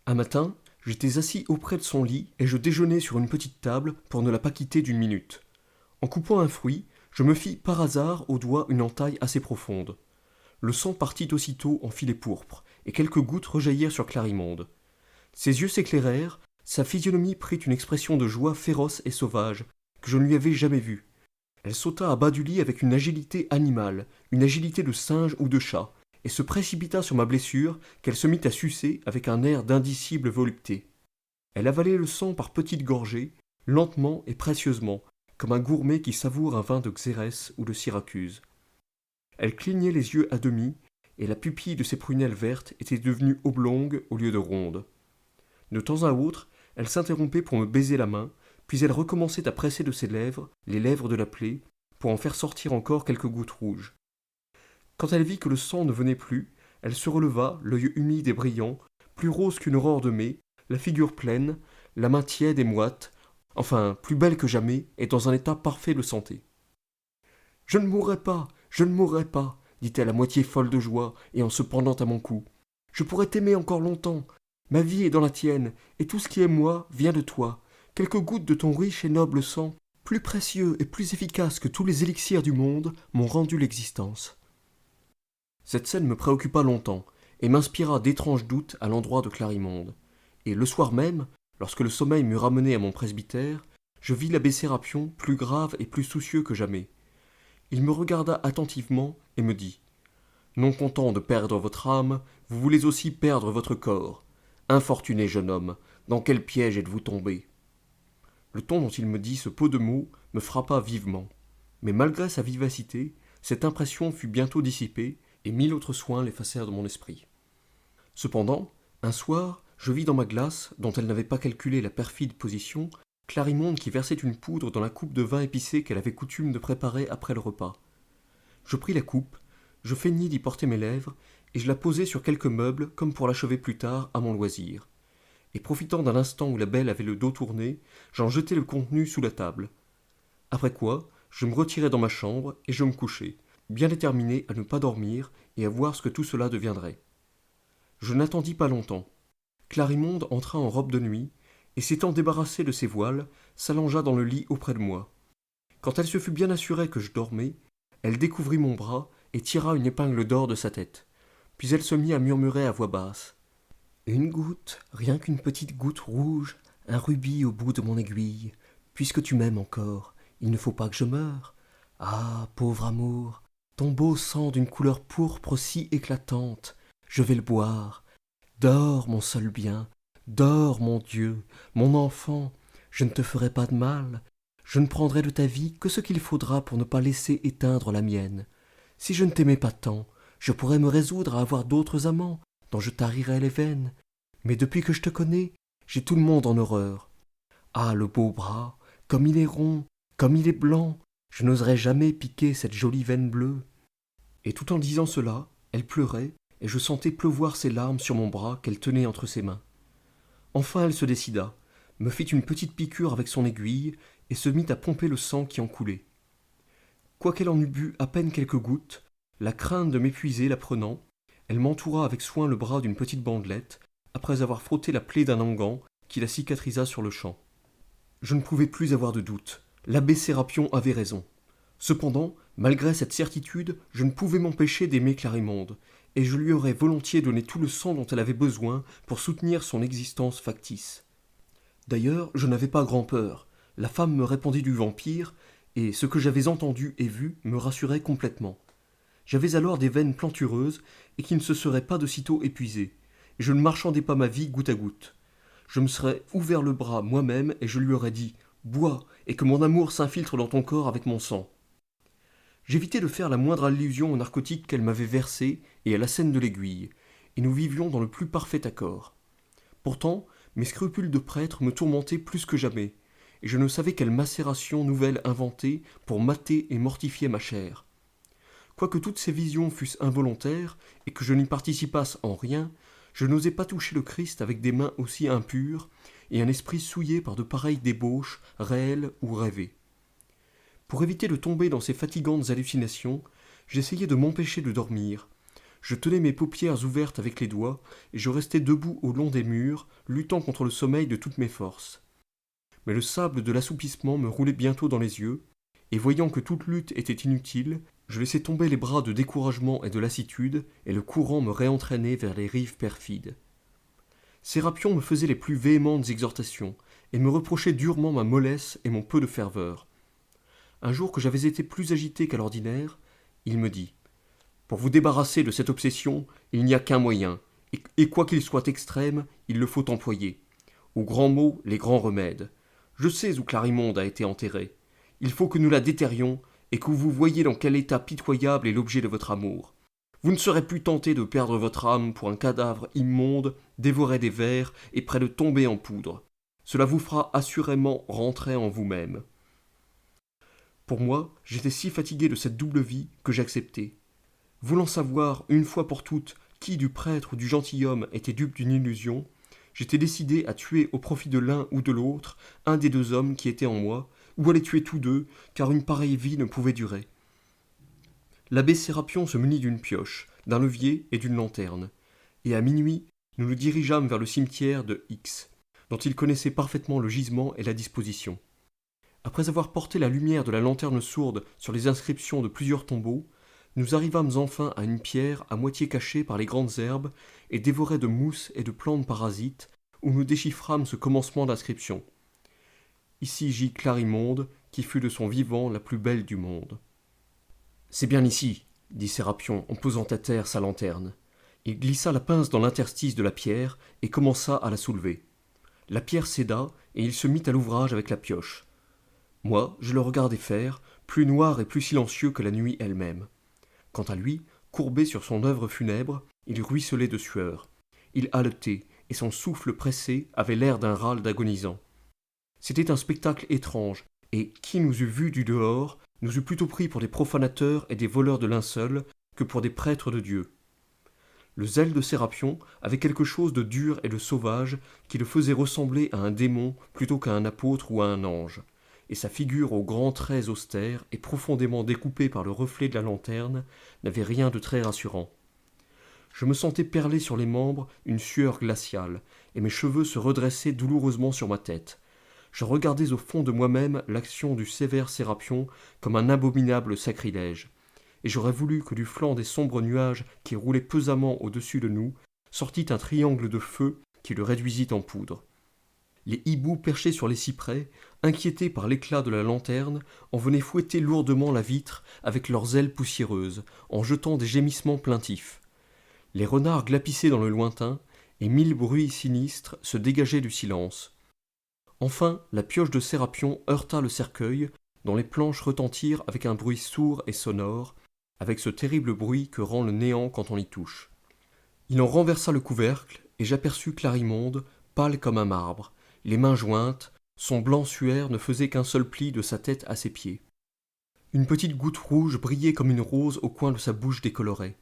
Un matin, j'étais assis auprès de son lit et je déjeunais sur une petite table pour ne la pas quitter d'une minute. En coupant un fruit, je me fis par hasard au doigt une entaille assez profonde. Le sang partit aussitôt en filets pourpres, et quelques gouttes rejaillirent sur Clarimonde. Ses yeux s'éclairèrent, sa physionomie prit une expression de joie féroce et sauvage, que je ne lui avais jamais vue. Elle sauta à bas du lit avec une agilité animale, une agilité de singe ou de chat, et se précipita sur ma blessure, qu'elle se mit à sucer avec un air d'indicible volupté. Elle avalait le sang par petites gorgées, lentement et précieusement, comme un gourmet qui savoure un vin de Xérès ou de Syracuse. Elle clignait les yeux à demi, et la pupille de ses prunelles vertes était devenue oblongue au lieu de ronde. De temps à autre, elle s'interrompait pour me baiser la main, puis elle recommençait à presser de ses lèvres les lèvres de la plaie, pour en faire sortir encore quelques gouttes rouges. Quand elle vit que le sang ne venait plus, elle se releva, l'œil humide et brillant, plus rose qu'une aurore de mai, la figure pleine, la main tiède et moite, enfin plus belle que jamais et dans un état parfait de santé. « Je ne mourrai pas, je ne mourrai pas, dit-elle à moitié folle de joie et en se pendant à mon cou. Je pourrais t'aimer encore longtemps. Ma vie est dans la tienne, et tout ce qui est moi vient de toi. Quelques gouttes de ton riche et noble sang, plus précieux et plus efficace que tous les élixirs du monde, m'ont rendu l'existence. » Cette scène me préoccupa longtemps, et m'inspira d'étranges doutes à l'endroit de Clarimonde. Et le soir même, lorsque le sommeil m'eut ramené à mon presbytère, je vis l'abbé Sérapion plus grave et plus soucieux que jamais. Il me regarda attentivement et me dit « Non content de perdre votre âme, vous voulez aussi perdre votre corps. Infortuné jeune homme, dans quel piège êtes-vous tombé ?» Le ton dont il me dit ce peu de mots me frappa vivement. Mais malgré sa vivacité, cette impression fut bientôt dissipée, et mille autres soins l'effacèrent de mon esprit. Cependant, un soir, je vis dans ma glace, dont elle n'avait pas calculé la perfide position, Clarimonde qui versait une poudre dans la coupe de vin épicé qu'elle avait coutume de préparer après le repas. Je pris la coupe, je feignis d'y porter mes lèvres, et je la posai sur quelques meubles comme pour l'achever plus tard à mon loisir. Et profitant d'un instant où la belle avait le dos tourné, j'en jetai le contenu sous la table. Après quoi, je me retirai dans ma chambre et je me couchai, bien déterminé à ne pas dormir et à voir ce que tout cela deviendrait. Je n'attendis pas longtemps. Clarimonde entra en robe de nuit, et s'étant débarrassée de ses voiles, s'allongea dans le lit auprès de moi. Quand elle se fut bien assurée que je dormais, elle découvrit mon bras et tira une épingle d'or de sa tête. Puis elle se mit à murmurer à voix basse. « Une goutte, rien qu'une petite goutte rouge, un rubis au bout de mon aiguille. Puisque tu m'aimes encore, il ne faut pas que je meure. Ah, pauvre amour, ton beau sang d'une couleur pourpre si éclatante, je vais le boire. Dors, mon seul bien, dors, mon Dieu, mon enfant, je ne te ferai pas de mal. Je ne prendrai de ta vie que ce qu'il faudra pour ne pas laisser éteindre la mienne. Si je ne t'aimais pas tant, je pourrais me résoudre à avoir d'autres amants, dont je tarirais les veines. Mais depuis que je te connais, j'ai tout le monde en horreur. Ah, le beau bras, comme il est rond, comme il est blanc, je n'oserais jamais piquer cette jolie veine bleue. » Et tout en disant cela, elle pleurait, et je sentais pleuvoir ses larmes sur mon bras qu'elle tenait entre ses mains. Enfin elle se décida, me fit une petite piqûre avec son aiguille, et se mit à pomper le sang qui en coulait. Quoiqu'elle en eût bu à peine quelques gouttes, la crainte de m'épuiser la prenant, elle m'entoura avec soin le bras d'une petite bandelette, après avoir frotté la plaie d'un onguent qui la cicatrisa sur le champ. Je ne pouvais plus avoir de doute. L'abbé Sérapion avait raison. Cependant, malgré cette certitude, je ne pouvais m'empêcher d'aimer Clarimonde, et je lui aurais volontiers donné tout le sang dont elle avait besoin pour soutenir son existence factice. D'ailleurs, je n'avais pas grand-peur. La femme me répondit du vampire, et ce que j'avais entendu et vu me rassurait complètement. J'avais alors des veines plantureuses et qui ne se seraient pas de sitôt épuisées, et je ne marchandais pas ma vie goutte à goutte. Je me serais ouvert le bras moi-même et je lui aurais dit « Bois, et que mon amour s'infiltre dans ton corps avec mon sang ». J'évitais de faire la moindre allusion au narcotique qu'elle m'avait versé et à la scène de l'aiguille, et nous vivions dans le plus parfait accord. Pourtant, mes scrupules de prêtre me tourmentaient plus que jamais, et je ne savais quelle macération nouvelle inventer pour mater et mortifier ma chair. Quoique toutes ces visions fussent involontaires, et que je n'y participasse en rien, je n'osais pas toucher le Christ avec des mains aussi impures, et un esprit souillé par de pareilles débauches, réelles ou rêvées. Pour éviter de tomber dans ces fatigantes hallucinations, j'essayais de m'empêcher de dormir. Je tenais mes paupières ouvertes avec les doigts, et je restais debout au long des murs, luttant contre le sommeil de toutes mes forces. Mais le sable de l'assoupissement me roulait bientôt dans les yeux, et voyant que toute lutte était inutile, je laissai tomber les bras de découragement et de lassitude, et le courant me réentraînait vers les rives perfides. Sérapion me faisait les plus véhémentes exhortations, et me reprochait durement ma mollesse et mon peu de ferveur. Un jour que j'avais été plus agité qu'à l'ordinaire, il me dit « Pour vous débarrasser de cette obsession, il n'y a qu'un moyen, et quoi qu'il soit extrême, il le faut employer. Aux grands mots, les grands remèdes. Je sais où Clarimonde a été enterrée. Il faut que nous la déterrions, et que vous voyiez dans quel état pitoyable est l'objet de votre amour. Vous ne serez plus tenté de perdre votre âme pour un cadavre immonde, dévoré des vers et près de tomber en poudre. Cela vous fera assurément rentrer en vous-même. » Pour moi, j'étais si fatigué de cette double vie que j'acceptai. Voulant savoir, une fois pour toutes, qui du prêtre ou du gentilhomme était dupe d'une illusion, j'étais décidé à tuer au profit de l'un ou de l'autre un des deux hommes qui étaient en moi, ou à les tuer tous deux, car une pareille vie ne pouvait durer. L'abbé Sérapion se munit d'une pioche, d'un levier et d'une lanterne, et à minuit, nous nous dirigeâmes vers le cimetière de X, dont il connaissait parfaitement le gisement et la disposition. Après avoir porté la lumière de la lanterne sourde sur les inscriptions de plusieurs tombeaux, nous arrivâmes enfin à une pierre à moitié cachée par les grandes herbes et dévorée de mousse et de plantes parasites, où nous déchiffrâmes ce commencement d'inscription. Ici gît Clarimonde, qui fut de son vivant la plus belle du monde. C'est bien ici, dit Sérapion en posant à terre sa lanterne. Il glissa la pince dans l'interstice de la pierre et commença à la soulever. La pierre céda et il se mit à l'ouvrage avec la pioche. Moi, je le regardais faire, plus noir et plus silencieux que la nuit elle-même. Quant à lui, courbé sur son œuvre funèbre, il ruisselait de sueur. Il haletait, et son souffle pressé avait l'air d'un râle d'agonisant. C'était un spectacle étrange, et qui nous eût vus du dehors, nous eût plutôt pris pour des profanateurs et des voleurs de linceul que pour des prêtres de Dieu. Le zèle de Sérapion avait quelque chose de dur et de sauvage qui le faisait ressembler à un démon plutôt qu'à un apôtre ou à un ange, et sa figure aux grands traits austères et profondément découpée par le reflet de la lanterne n'avait rien de très rassurant. Je me sentais perler sur les membres une sueur glaciale, et mes cheveux se redressaient douloureusement sur ma tête. Je regardais au fond de moi-même l'action du sévère Sérapion comme un abominable sacrilège, et j'aurais voulu que du flanc des sombres nuages qui roulaient pesamment au-dessus de nous sortît un triangle de feu qui le réduisit en poudre. Les hiboux perchés sur les cyprès, inquiétés par l'éclat de la lanterne, en venaient fouetter lourdement la vitre avec leurs ailes poussiéreuses, en jetant des gémissements plaintifs. Les renards glapissaient dans le lointain, et mille bruits sinistres se dégageaient du silence. Enfin, la pioche de Sérapion heurta le cercueil, dont les planches retentirent avec un bruit sourd et sonore, avec ce terrible bruit que rend le néant quand on y touche. Il en renversa le couvercle, et j'aperçus Clarimonde, pâle comme un marbre, les mains jointes, son blanc suaire ne faisait qu'un seul pli de sa tête à ses pieds. Une petite goutte rouge brillait comme une rose au coin de sa bouche décolorée.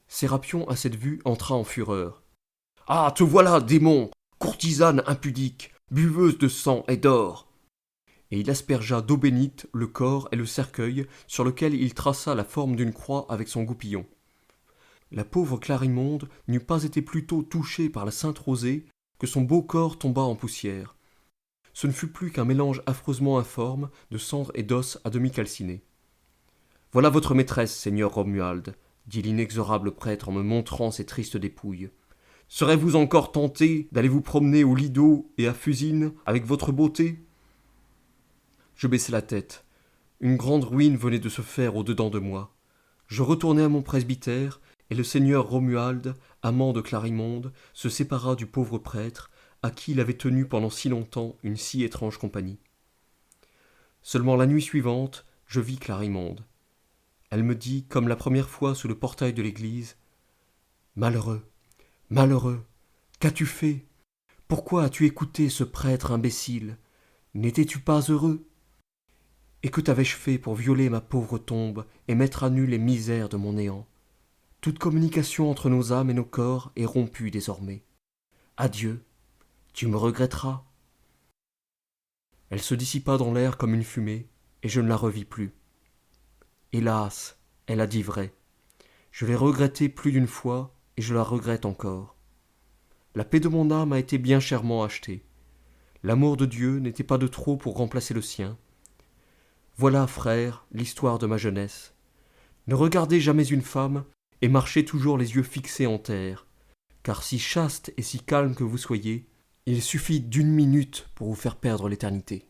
Sérapion, à cette vue, entra en fureur. « Ah, te voilà, démon, courtisane impudique, buveuse de sang et d'or !» Et il aspergea d'eau bénite le corps et le cercueil sur lequel il traça la forme d'une croix avec son goupillon. La pauvre Clarimonde n'eût pas été plus tôt touchée par la sainte rosée que son beau corps tomba en poussière. Ce ne fut plus qu'un mélange affreusement informe de cendres et d'os à demi calcinés. « Voilà votre maîtresse, seigneur Romuald, dit l'inexorable prêtre en me montrant ses tristes dépouilles. Serez-vous encore tenté d'aller vous promener au Lido et à Fusine avec votre beauté ?» Je baissai la tête. Une grande ruine venait de se faire au-dedans de moi. Je retournai à mon presbytère, et le seigneur Romuald, amant de Clarimonde, se sépara du pauvre prêtre, à qui il avait tenu pendant si longtemps une si étrange compagnie. Seulement la nuit suivante, je vis Clarimonde. Elle me dit, comme la première fois sous le portail de l'église, « Malheureux, malheureux, qu'as-tu fait ? Pourquoi as-tu écouté ce prêtre imbécile ? N'étais-tu pas heureux ? Et que t'avais-je fait pour violer ma pauvre tombe et mettre à nu les misères de mon néant ? Toute communication entre nos âmes et nos corps est rompue désormais. Adieu, tu me regretteras. » Elle se dissipa dans l'air comme une fumée, et je ne la revis plus. Hélas, elle a dit vrai. Je l'ai regrettée plus d'une fois, et je la regrette encore. La paix de mon âme a été bien chèrement achetée. L'amour de Dieu n'était pas de trop pour remplacer le sien. Voilà, frère, l'histoire de ma jeunesse. Ne regardez jamais une femme, et marchez toujours les yeux fixés en terre, car si chaste et si calme que vous soyez, il suffit d'1 minute pour vous faire perdre l'éternité.